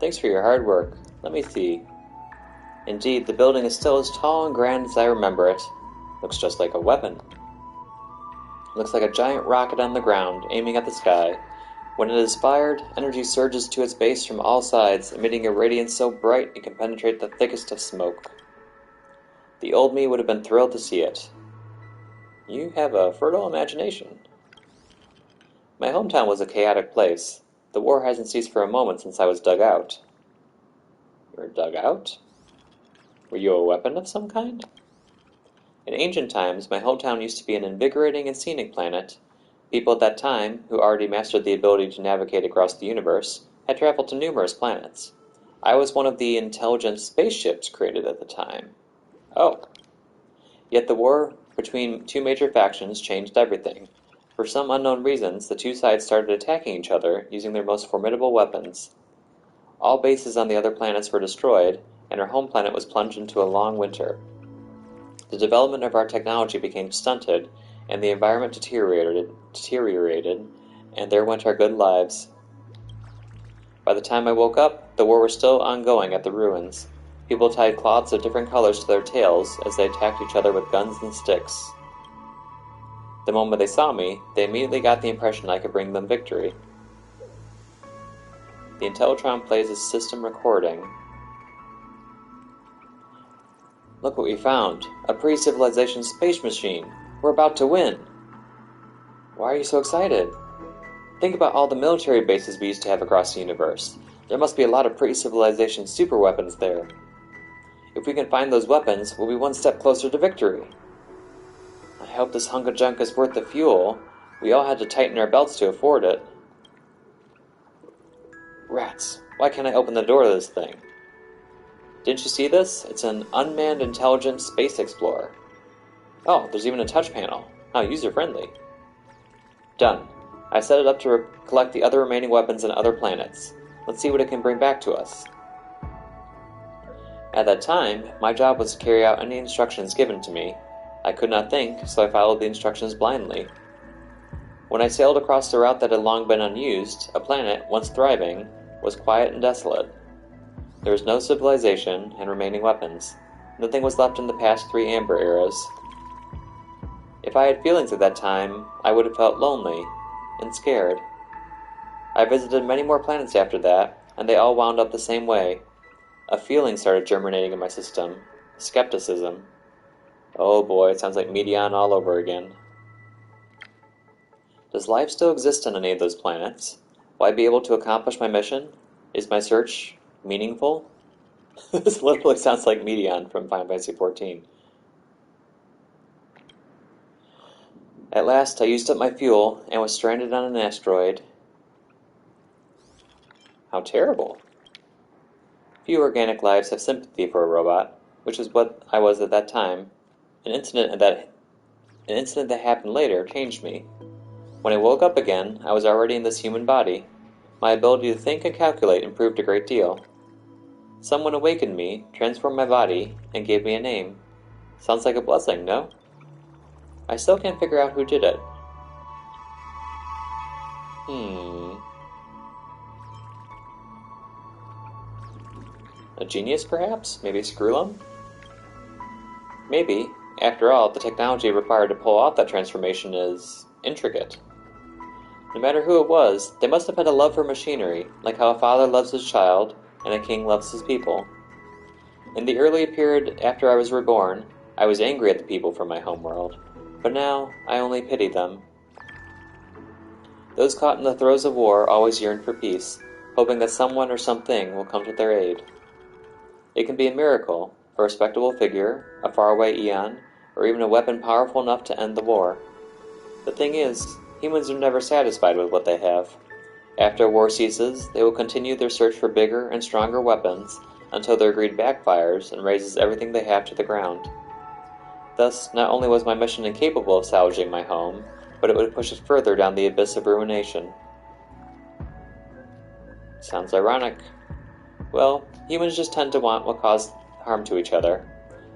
Thanks for your hard work. Let me see. Indeed, the building is still as tall and grand as I remember it. Looks just like a weapon. Looks like a giant rocket on the ground, aiming at the sky. When it is fired, energy surges to its base from all sides, emitting a radiance so bright it can penetrate the thickest of smoke. The old me would have been thrilled to see it. You have a fertile imagination. My hometown was a chaotic place. The war hasn't ceased for a moment since I was dug out. You were dug out? Were you a weapon of some kind? In ancient times, my hometown used to be an invigorating and scenic planet. People at that time, who already mastered the ability to navigate across the universe, had traveled to numerous planets. I was one of the intelligent spaceships created at the time. Oh. Yet the war between two major factions changed everything. For some unknown reasons, the two sides started attacking each other using their most formidable weapons. All bases on the other planets were destroyed, and our home planet was plunged into a long winter. The development of our technology became stunted, and the environment deteriorated, and there went our good lives. By the time I woke up, the war was still ongoing at the ruins. People tied cloths of different colors to their tails as they attacked each other with guns and sticks. The moment they saw me, they immediately got the impression I could bring them victory. The Intellitron plays a system recording. Look what we found. A pre-civilization space machine. We're about to win. Why are you so excited? Think about all the military bases we used to have across the universe. There must be a lot of pre-civilization super weapons there. If we can find those weapons, we'll be one step closer to victory. I hope this hunk of junk is worth the fuel. We all had to tighten our belts to afford it. Rats, why can't I open the door to this thing? Didn't you see this? It's an unmanned intelligent space explorer. Oh, there's even a touch panel. How user-friendly. Done. I set it up to collect the other remaining weapons on other planets. Let's see what it can bring back to us. At that time, my job was to carry out any instructions given to me. I could not think, so I followed the instructions blindly. When I sailed across the route that had long been unused, a planet, once thriving, was quiet and desolate. There was no civilization and remaining weapons. Nothing was left in the past 3 Amber eras. If I had feelings at that time, I would have felt lonely and scared. I visited many more planets after that, and they all wound up the same way. A feeling started germinating in my system. Skepticism. Oh boy, it sounds like Medion all over again. Does life still exist on any of those planets? Will I be able to accomplish my mission? Is my search meaningful? This literally sounds like Medion from Final Fantasy XIV. At last, I used up my fuel and was stranded on an asteroid. How terrible. Few organic lives have sympathy for a robot, which is what I was at that time. An incident that happened later changed me. When I woke up again, I was already in this human body. My ability to think and calculate improved a great deal. Someone awakened me, transformed my body, and gave me a name. Sounds like a blessing, no? I still can't figure out who did it. A genius, perhaps? Maybe Screwlum? Maybe. After all, the technology required to pull off that transformation is intricate. No matter who it was, they must have had a love for machinery, like how a father loves his child, and a king loves his people. In the early period after I was reborn, I was angry at the people from my homeworld, but now I only pity them. Those caught in the throes of war always yearn for peace, hoping that someone or something will come to their aid. It can be a miracle, a respectable figure, a faraway eon, or even a weapon powerful enough to end the war. The thing is, humans are never satisfied with what they have. After a war ceases, they will continue their search for bigger and stronger weapons until their greed backfires and razes everything they have to the ground. Thus, not only was my mission incapable of salvaging my home, but it would push it further down the abyss of ruination. Sounds ironic. Well, humans just tend to want what caused harm to each other.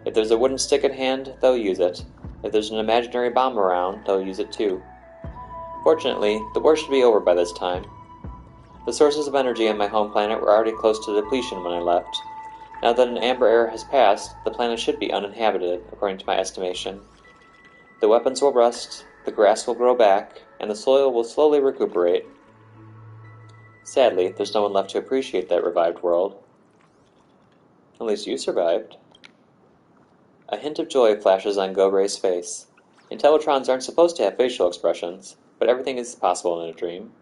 If there's a wooden stick at hand, they'll use it. If there's an imaginary bomb around, they'll use it too. Fortunately, the war should be over by this time. The sources of energy on my home planet were already close to depletion when I left. Now that an amber era has passed, the planet should be uninhabited, according to my estimation. The weapons will rust, the grass will grow back, and the soil will slowly recuperate. Sadly, there's no one left to appreciate that revived world. At least you survived. A hint of joy flashes on Go-Ray's face. Intellitrons aren't supposed to have facial expressions, but everything is possible in a dream.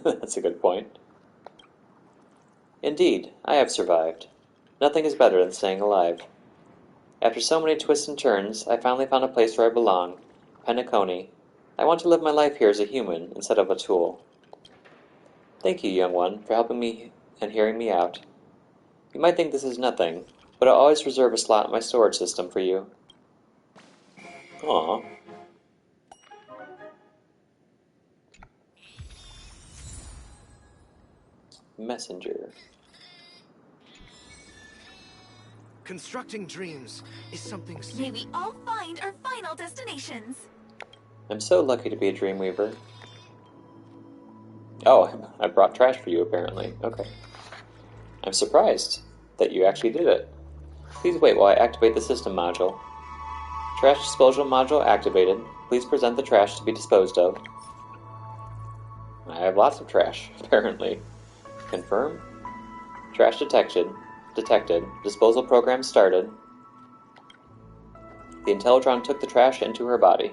That's a good point. Indeed, I have survived. Nothing is better than staying alive. After so many twists and turns, I finally found a place where I belong, Penacony. I want to live my life here as a human instead of a tool. Thank you, young one, for helping me and hearing me out. You might think this is nothing, but I'll always reserve a slot in my storage system for you. Aww. Messenger. Constructing dreams is something... May we all find our final destinations. I'm so lucky to be a Dreamweaver. Oh, I brought trash for you, apparently. Okay. I'm surprised that you actually did it. Please wait while I activate the system module. Trash disposal module activated. Please present the trash to be disposed of. I have lots of trash, apparently. Confirm. Trash detected. Disposal program started. The Intellitron took the trash into her body.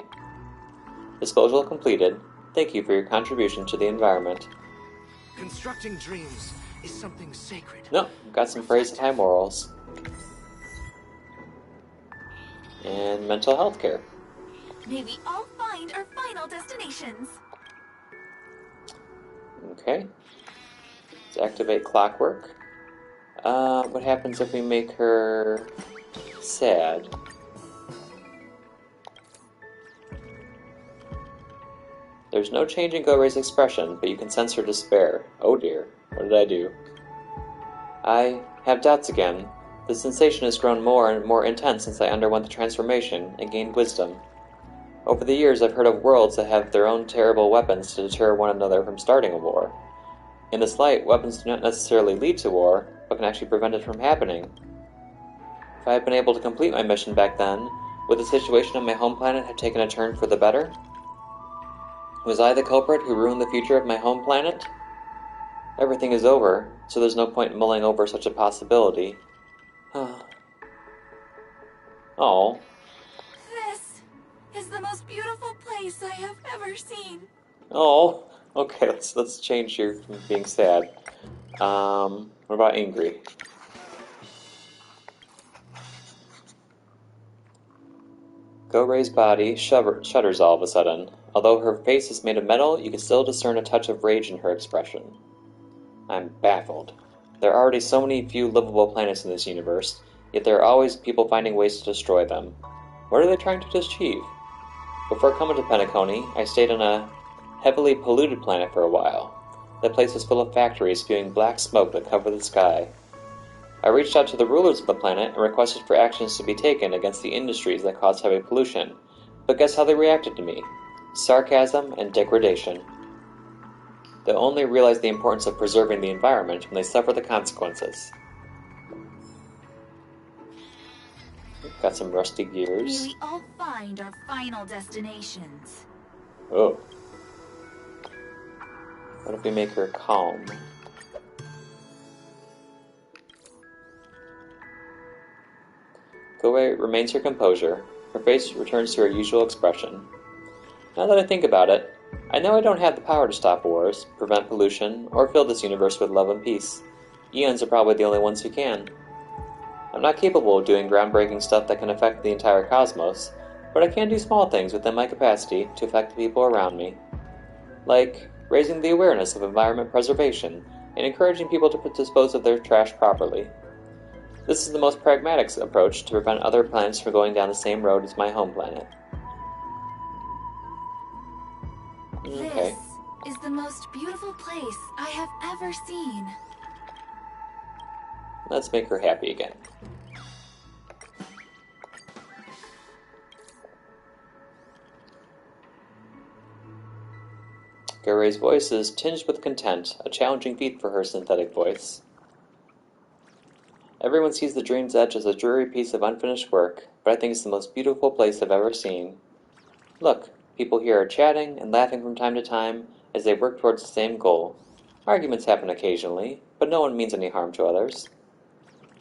Disposal completed. Thank you for your contribution to the environment. Constructing dreams is something sacred. No, got some praise and high morals. And mental health care. May we all find our final destinations. Okay. Let's activate clockwork. What happens if we make her sad? There's no change in Go-Ray's expression, but you can sense her despair. Oh dear, what did I do? I have doubts again. The sensation has grown more and more intense since I underwent the transformation and gained wisdom. Over the years, I've heard of worlds that have their own terrible weapons to deter one another from starting a war. In this light, weapons do not necessarily lead to war, but can actually prevent it from happening. If I had been able to complete my mission back then, would the situation on my home planet have taken a turn for the better? Was I the culprit who ruined the future of my home planet? Everything is over, so there's no point in mulling over such a possibility. Oh. This is the most beautiful place I have ever seen. Oh. Okay, let's change your from being sad. What about angry? Go-Ray's body shudders all of a sudden. Although her face is made of metal, you can still discern a touch of rage in her expression. I'm baffled. There are already so many few livable planets in this universe, yet there are always people finding ways to destroy them. What are they trying to achieve? Before coming to Penacony, I stayed in a heavily polluted planet for a while. That place was full of factories spewing black smoke that covered the sky. I reached out to the rulers of the planet and requested for actions to be taken against the industries that caused heavy pollution, but guess how they reacted to me? Sarcasm and degradation. They'll only realize the importance of preserving the environment when they suffer the consequences. Got some rusty gears. May we all find our final destinations. Oh. What if we make her calm? Koei remains her composure. Her face returns to her usual expression. Now that I think about it, I know I don't have the power to stop wars, prevent pollution, or fill this universe with love and peace. Eons are probably the only ones who can. I'm not capable of doing groundbreaking stuff that can affect the entire cosmos, but I can do small things within my capacity to affect the people around me. Like raising the awareness of environment preservation and encouraging people to dispose of their trash properly. This is the most pragmatic approach to prevent other planets from going down the same road as my home planet. Okay. This is the most beautiful place I have ever seen. Let's make her happy again. Garay's voice is tinged with content, a challenging feat for her synthetic voice. Everyone sees the Dream's Edge as a dreary piece of unfinished work, but I think it's the most beautiful place I've ever seen. Look, people here are chatting and laughing from time to time as they work towards the same goal. Arguments happen occasionally, but no one means any harm to others.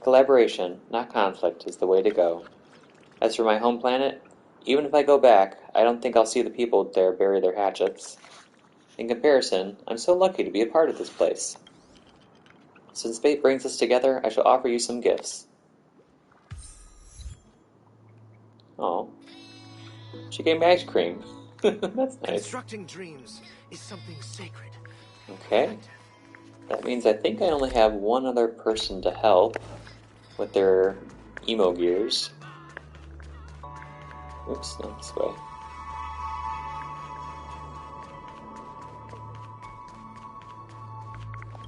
Collaboration, not conflict, is the way to go. As for my home planet, even if I go back, I don't think I'll see the people there bury their hatchets. In comparison, I'm so lucky to be a part of this place. Since fate brings us together, I shall offer you some gifts. Oh. She gave me ice cream. That's nice. Constructing dreams is something sacred. Okay. That means I think I only have one other person to help with their emo gears. Oops, not this way.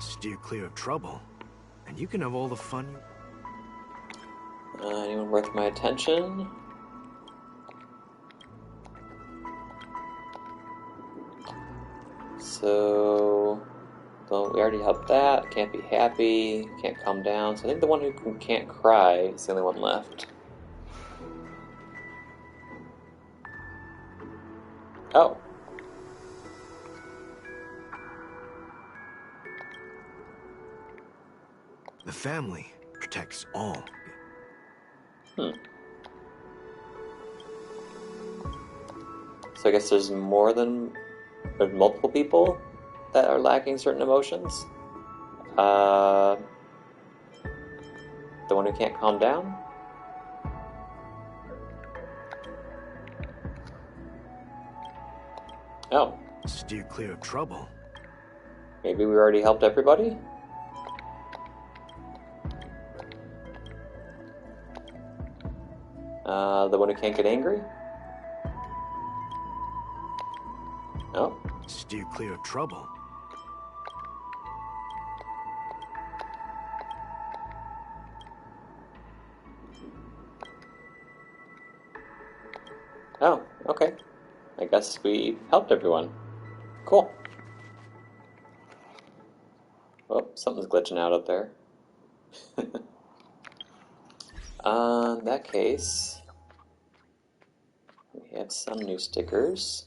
Steer clear of trouble, and you can have all the fun you... Anyone worth my attention? So... Well, we already helped that. Can't be happy. Can't calm down. So I think the one who can't cry is the only one left. Oh. The family protects all. So I guess there's multiple people that are lacking certain emotions. The one who can't calm down? Oh. Steer clear of trouble. Maybe we already helped everybody? The one who can't get angry? No. Steer clear of trouble. Oh, okay. I guess we helped everyone. Cool. Oh, something's glitching out up there. In that case, we have some new stickers.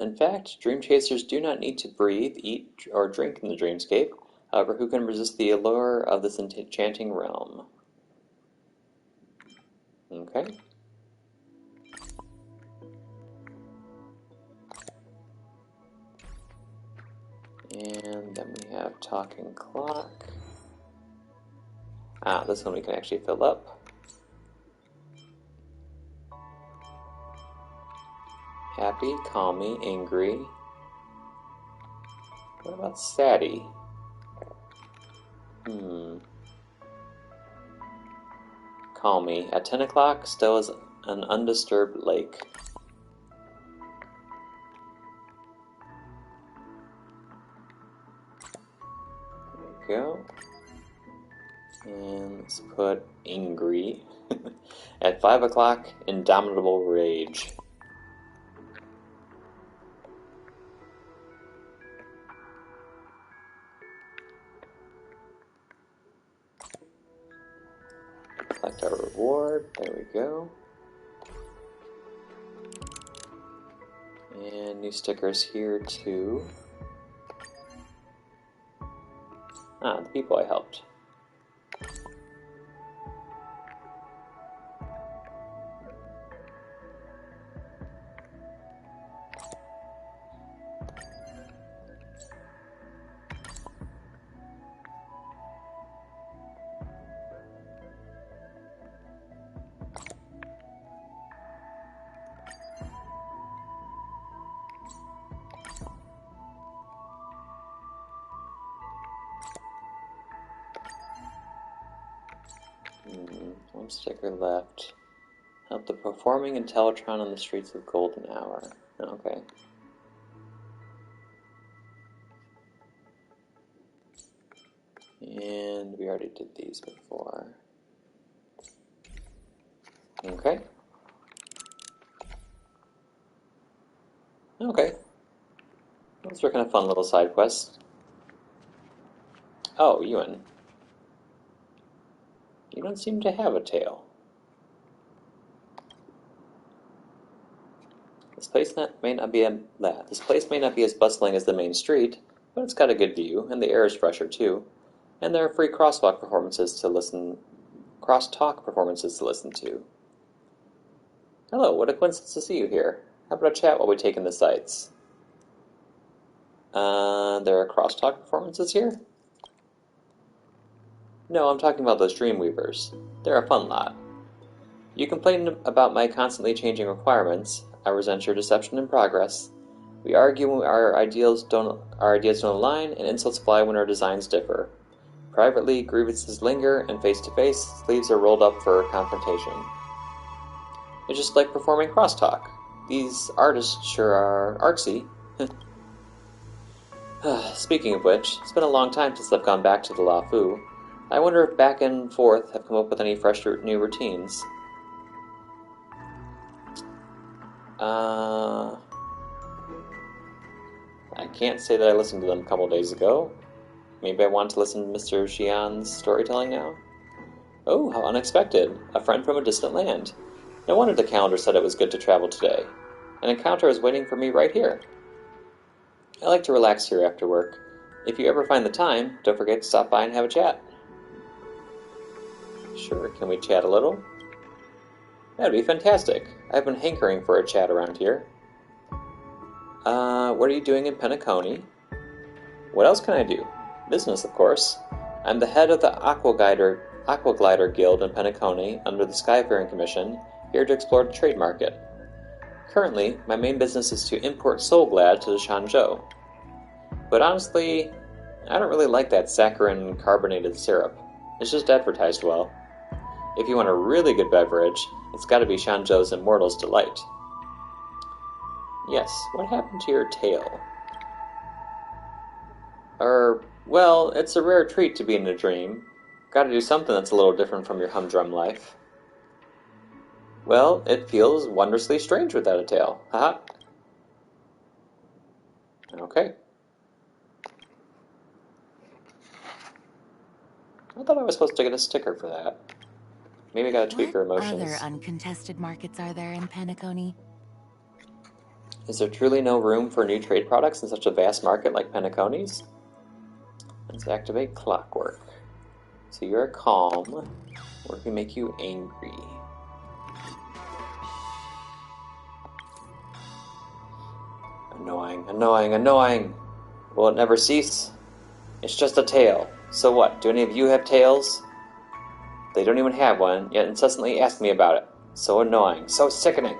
In fact, dream chasers do not need to breathe, eat, or drink in the dreamscape. However, who can resist the allure of this enchanting realm? Okay. And then we have talking clock. This one we can actually fill up. Happy, calm me, angry. What about Sadie? Call me. At 10 o'clock, Stella's an undisturbed lake. There we go. And let's put angry. At 5 o'clock, indomitable rage. Collect our reward. There we go. And new stickers here too. Ah, the people I helped. One sticker left. Help the performing Intellatron on the streets of Golden Hour. Okay. And we already did these before. Okay. Okay. Those were kind of fun little side quests. Oh, Ewan. You don't seem to have a tail. This place may not be as bustling as the main street, but it's got a good view, and the air is fresher too. And there are free crosstalk performances to listen to. Hello, what a coincidence to see you here. How about a chat while we take in the sights? There are crosstalk performances here? No, I'm talking about those Dreamweavers. They're a fun lot. You complain about my constantly changing requirements. I resent your deception in progress. We argue when our ideas don't align, and insults fly when our designs differ. Privately, grievances linger, and face-to-face, sleeves are rolled up for confrontation. It's just like performing crosstalk. These artists sure are artsy. Speaking of which, it's been a long time since I've gone back to the La Fu. I wonder if back and forth have come up with any fresh new routines. I can't say that I listened to them a couple days ago. Maybe I want to listen to Mr. Xian's storytelling now? Oh, how unexpected. A friend from a distant land. No wonder the calendar said it was good to travel today. An encounter is waiting for me right here. I like to relax here after work. If you ever find the time, don't forget to stop by and have a chat. Sure, can we chat a little? That'd be fantastic. I've been hankering for a chat around here. What are you doing in Penacony? What else can I do? Business, of course. I'm the head of the Aquaglider Guild in Penacony under the Skyfaring Commission, here to explore the trade market. Currently, my main business is to import Soulglad to the Shanzhou. But honestly, I don't really like that saccharine carbonated syrup. It's just advertised well. If you want a really good beverage, it's gotta be Shanzhou's Immortal's Delight. Yes, what happened to your tail? Well, it's a rare treat to be in a dream. Gotta do something that's a little different from your humdrum life. Well, it feels wondrously strange without a tail. Haha. Okay. I thought I was supposed to get a sticker for that. Maybe I gotta tweak her emotions. What other uncontested markets are there in Penacony? Is there truly no room for new trade products in such a vast market like Penacony's? Let's activate Clockwork. So you're calm. Or can make you angry. Annoying, annoying, annoying! Will it never cease? It's just a tail. So what, do any of you have tails? They don't even have one, yet incessantly ask me about it. So annoying, so sickening.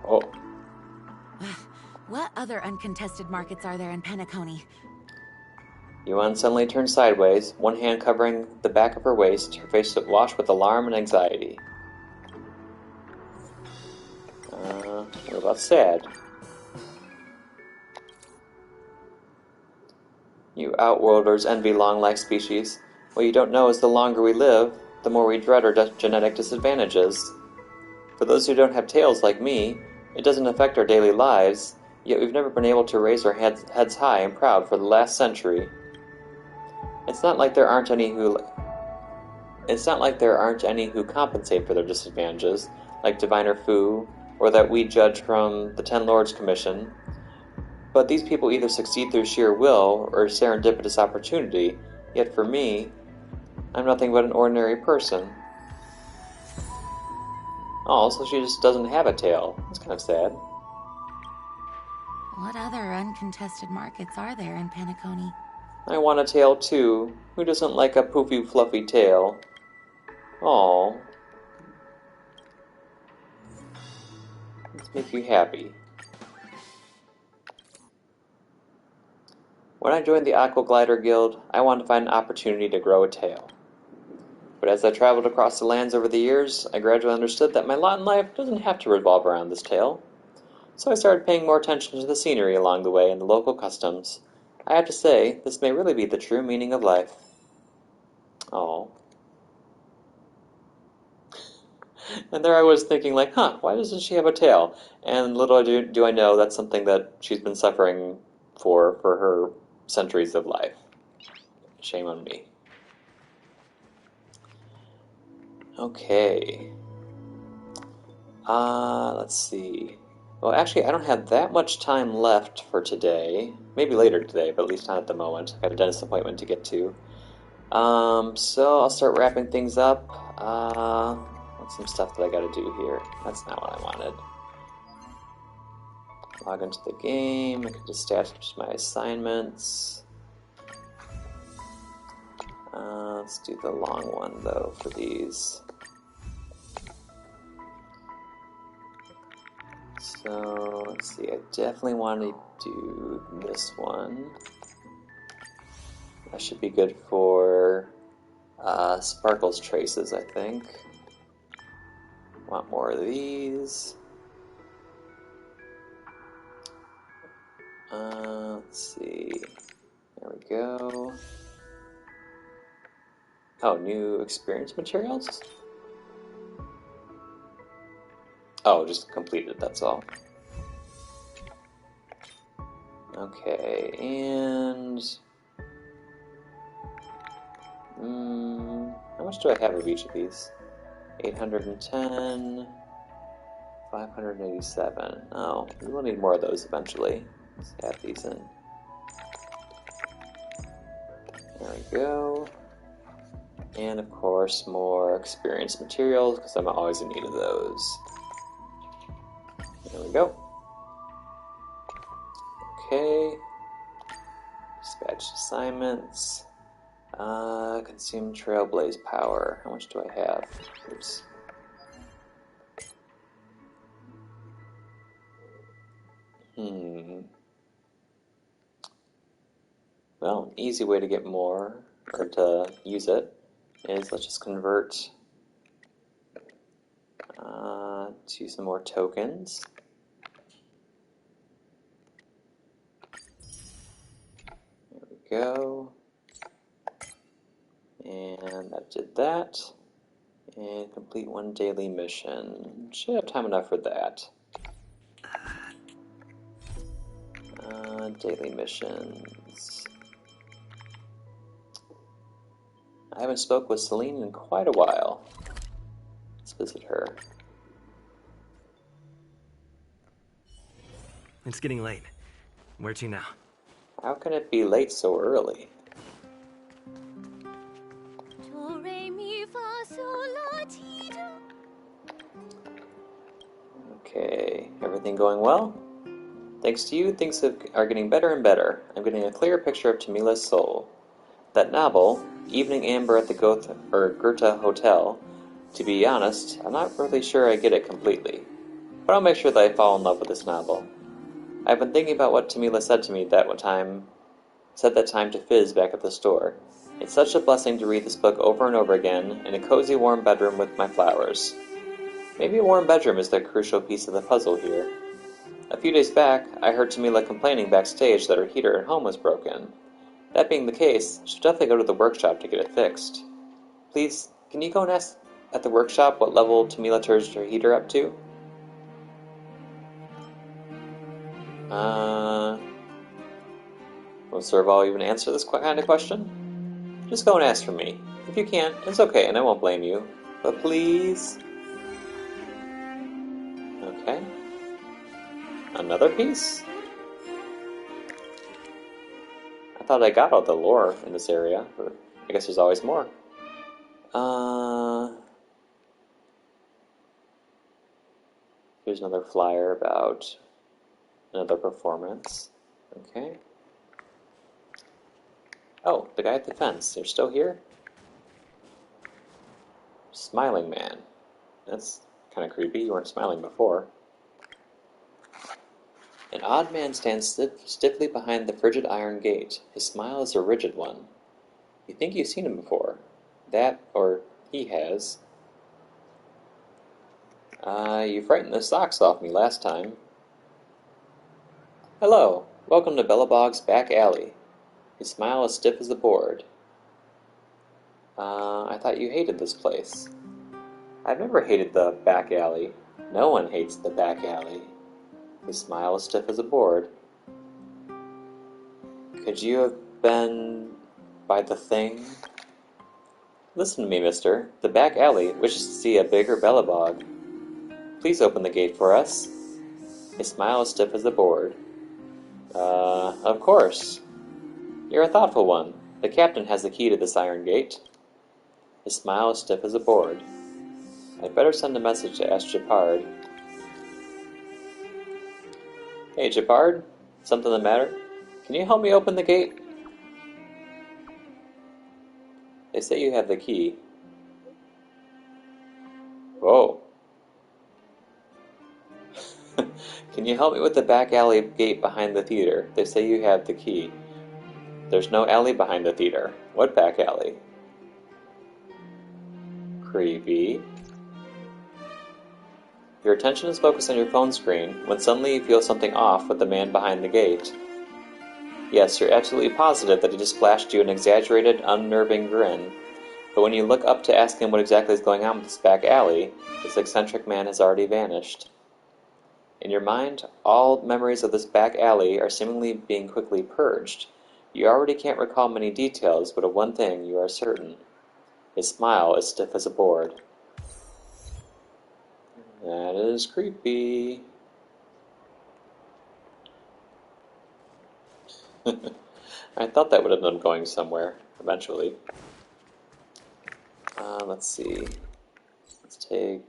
Oh. What other uncontested markets are there in Penacony? Yuan suddenly turned sideways, one hand covering the back of her waist, her face washed with alarm and anxiety. What about sad? You outworlders envy long-life species. What you don't know is the longer we live, the more we dread our genetic disadvantages. For those who don't have tails like me, it doesn't affect our daily lives, yet we've never been able to raise our heads high and proud for the last century. It's not like there aren't any who compensate for their disadvantages, like Diviner Fu, or that we judge from the Ten Lords Commission. But these people either succeed through sheer will or serendipitous opportunity, yet for me, I'm nothing but an ordinary person. Oh, so she just doesn't have a tail. That's kind of sad. What other uncontested markets are there in Penacony? I want a tail too. Who doesn't like a poofy, fluffy tail? Aww. Let's make you happy. When I joined the Aqua Glider Guild, I wanted to find an opportunity to grow a tail. But as I traveled across the lands over the years, I gradually understood that my lot in life doesn't have to revolve around this tail. So I started paying more attention to the scenery along the way and the local customs. I have to say, this may really be the true meaning of life. Oh. And there I was thinking, like, why doesn't she have a tail? And little do I know that's something that she's been suffering for her centuries of life. Shame on me. Okay. Let's see. Well, actually, I don't have that much time left for today. Maybe later today, but at least not at the moment. I've got a dentist appointment to get to. So I'll start wrapping things up. What's some stuff that I gotta do here? That's not what I wanted. Log into the game. I can just establish my assignments. Let's do the long one, though, for these. So, let's see, I definitely want to do this one. That should be good for Sparkle's Traces, I think. Want more of these. Let's see. There we go. Oh, new experience materials? Oh, just completed, that's all. Okay, and... how much do I have of each of these? 810... 587. Oh, we will need more of those eventually. Let's add these in. There we go. And of course, more experience materials, because I'm always in need of those. There we go. Okay. Dispatch assignments. Consume Trailblaze power. How much do I have? Oops. Well, an easy way to get more, or to use it, is let's just convert to some more tokens. There we go. And that did that. And complete one daily mission. Should have time enough for that. Daily missions. I haven't spoke with Celine in quite a while. Let's visit her. It's getting late. Where to now? How can it be late so early? Do, re, mi, fa, sol, la, ti, do. Okay, everything going well? Thanks to you, things are getting better and better. I'm getting a clearer picture of Tamila's soul. That novel, Evening Amber at the Goethe Hotel, to be honest, I'm not really sure I get it completely. But I'll make sure that I fall in love with this novel. I've been thinking about what Tamila said to me that time to Fizz back at the store. It's such a blessing to read this book over and over again in a cozy, warm bedroom with my flowers. Maybe a warm bedroom is the crucial piece of the puzzle here. A few days back, I heard Tamila complaining backstage that her heater at home was broken. That being the case, she'll definitely go to the workshop to get it fixed. Please, can you go and ask at the workshop what level Tamila turns her heater up to? Will Serval even answer this kind of question? Just go and ask for me. If you can't, it's okay and I won't blame you. But please... Okay. Another piece? I thought I got all the lore in this area, but I guess there's always more. Here's another flyer about another performance. Okay. Oh, the guy at the fence. They're still here? Smiling man. That's kind of creepy. You weren't smiling before. An odd man stands stiffly behind the frigid iron gate. His smile is a rigid one. You think you've seen him before. That, or he has. You frightened the socks off me last time. Hello. Welcome to Bellabog's back alley. His smile is stiff as a board. I thought you hated this place. I've never hated the back alley. No one hates the back alley. His smile is stiff as a board. Could you have been by the thing? Listen to me, mister. The back alley wishes to see a bigger Bellabog. Please open the gate for us. His smile is stiff as a board. Of course. You're a thoughtful one. The captain has the key to this iron gate. His smile is stiff as a board. I'd better send a message to ask Japard. Hey, Japard? Something the matter? Can you help me open the gate? They say you have the key. Whoa. Can you help me with the back alley gate behind the theater? They say you have the key. There's no alley behind the theater. What back alley? Creepy. Your attention is focused on your phone screen when suddenly you feel something off with the man behind the gate. Yes, you're absolutely positive that he just flashed you an exaggerated, unnerving grin, but when you look up to ask him what exactly is going on with this back alley, this eccentric man has already vanished. In your mind, all memories of this back alley are seemingly being quickly purged. You already can't recall many details, but of one thing you are certain. His smile is stiff as a board. That is creepy. I thought that would have been going somewhere, eventually. Let's see. Let's take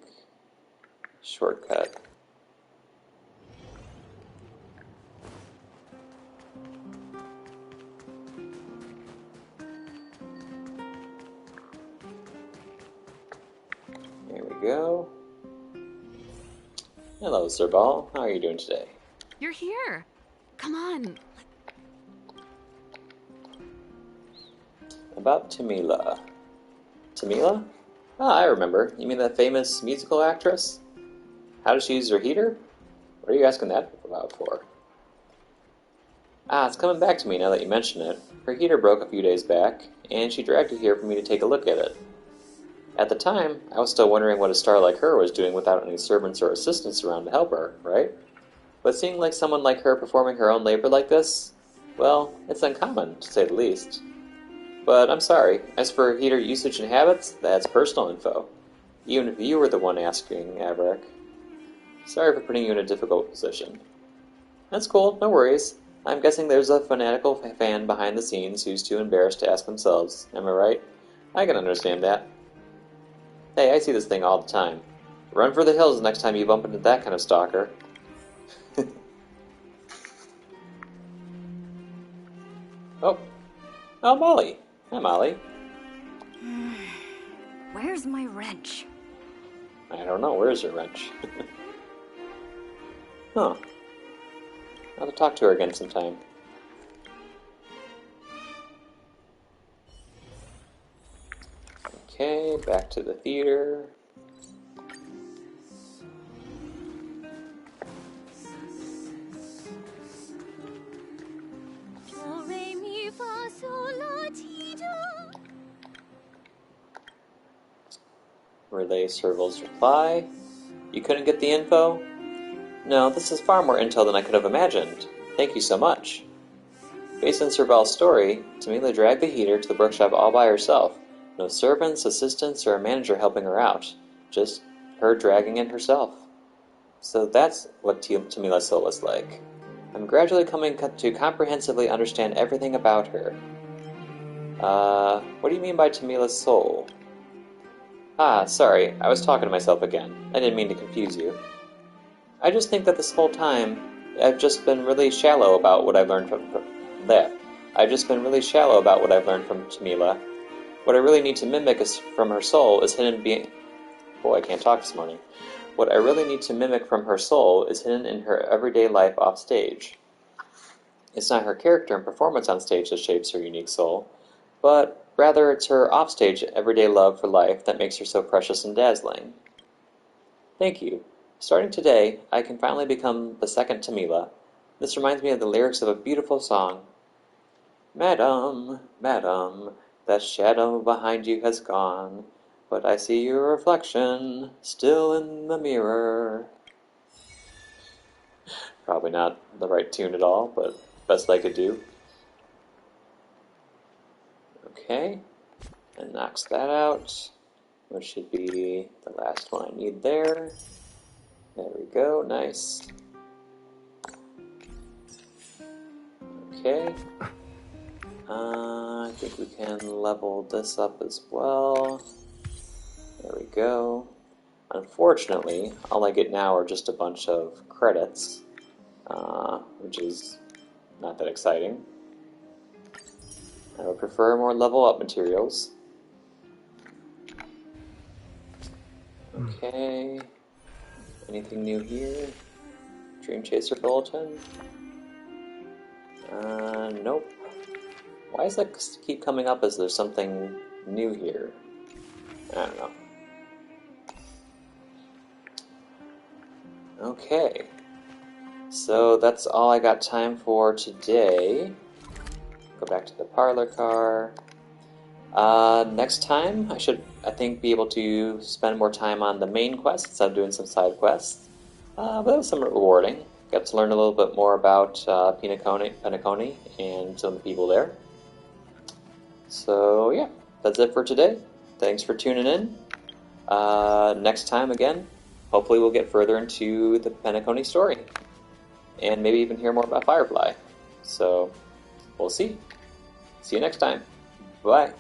shortcut. There we go. Hello, Sir Ball. How are you doing today? You're here. Come on. About Tamila. Tamila? Ah, I remember. You mean that famous musical actress? How does she use her heater? What are you asking that about for? Ah, it's coming back to me now that you mention it. Her heater broke a few days back, and she dragged it here for me to take a look at it. At the time, I was still wondering what a star like her was doing without any servants or assistants around to help her, right? But seeing like someone like her performing her own labor like this, well, it's uncommon, to say the least. But I'm sorry, as for heater usage and habits, that's personal info. Even if you were the one asking, Averick. Sorry for putting you in a difficult position. That's cool, no worries. I'm guessing there's a fanatical fan behind the scenes who's too embarrassed to ask themselves, am I right? I can understand that. Hey, I see this thing all the time. Run for the hills the next time you bump into that kind of stalker. Oh, Molly. Hi, Molly. Where's my wrench? I don't know. Where's your wrench? Huh. I'll have to talk to her again sometime. Okay, back to the theater. Relay Serval's reply. You couldn't get the info? No, this is far more intel than I could have imagined. Thank you so much. Based on Serval's story, Tamila dragged the heater to the workshop all by herself. No servants, assistants, or a manager helping her out. Just her dragging it herself. So that's what Tamila's soul is like. I'm gradually coming to comprehensively understand everything about her. What do you mean by Tamila's soul? Ah, sorry, I was talking to myself again. I didn't mean to confuse you. I just think that this whole time, I've just been really shallow about what I've learned from that. I've just been really shallow about what I've learned from Tamila. What I really need to mimic from her soul is hidden Boy, I can't talk this morning. What I really need to mimic from her soul is hidden in her everyday life off stage. It's not her character and performance on stage that shapes her unique soul, but rather it's her offstage everyday love for life that makes her so precious and dazzling. Thank you. Starting today, I can finally become the second Tamila. This reminds me of the lyrics of a beautiful song. Madam, madam, that shadow behind you has gone, but I see your reflection still in the mirror. Probably not the right tune at all, but best I could do. Okay, and knocks that out, which should be the last one I need there. There we go, nice. Okay, I think we can level this up as well. There we go. Unfortunately, all I get now are just a bunch of credits, which is not that exciting. I would prefer more level up materials. Okay, anything new here? Dream Chaser Bulletin? Nope. Why does that keep coming up as there's something new here? I don't know. Okay, so that's all I got time for today. Go back to the parlor car. Next time, I should, I think, be able to spend more time on the main quest instead of doing some side quests. But that was somewhat rewarding. Got to learn a little bit more about Penacony and some of the people there. So yeah, that's it for today. Thanks for tuning in. Next time again, hopefully we'll get further into the Penacony story. And maybe even hear more about Firefly. So, we'll see. See you next time. Bye.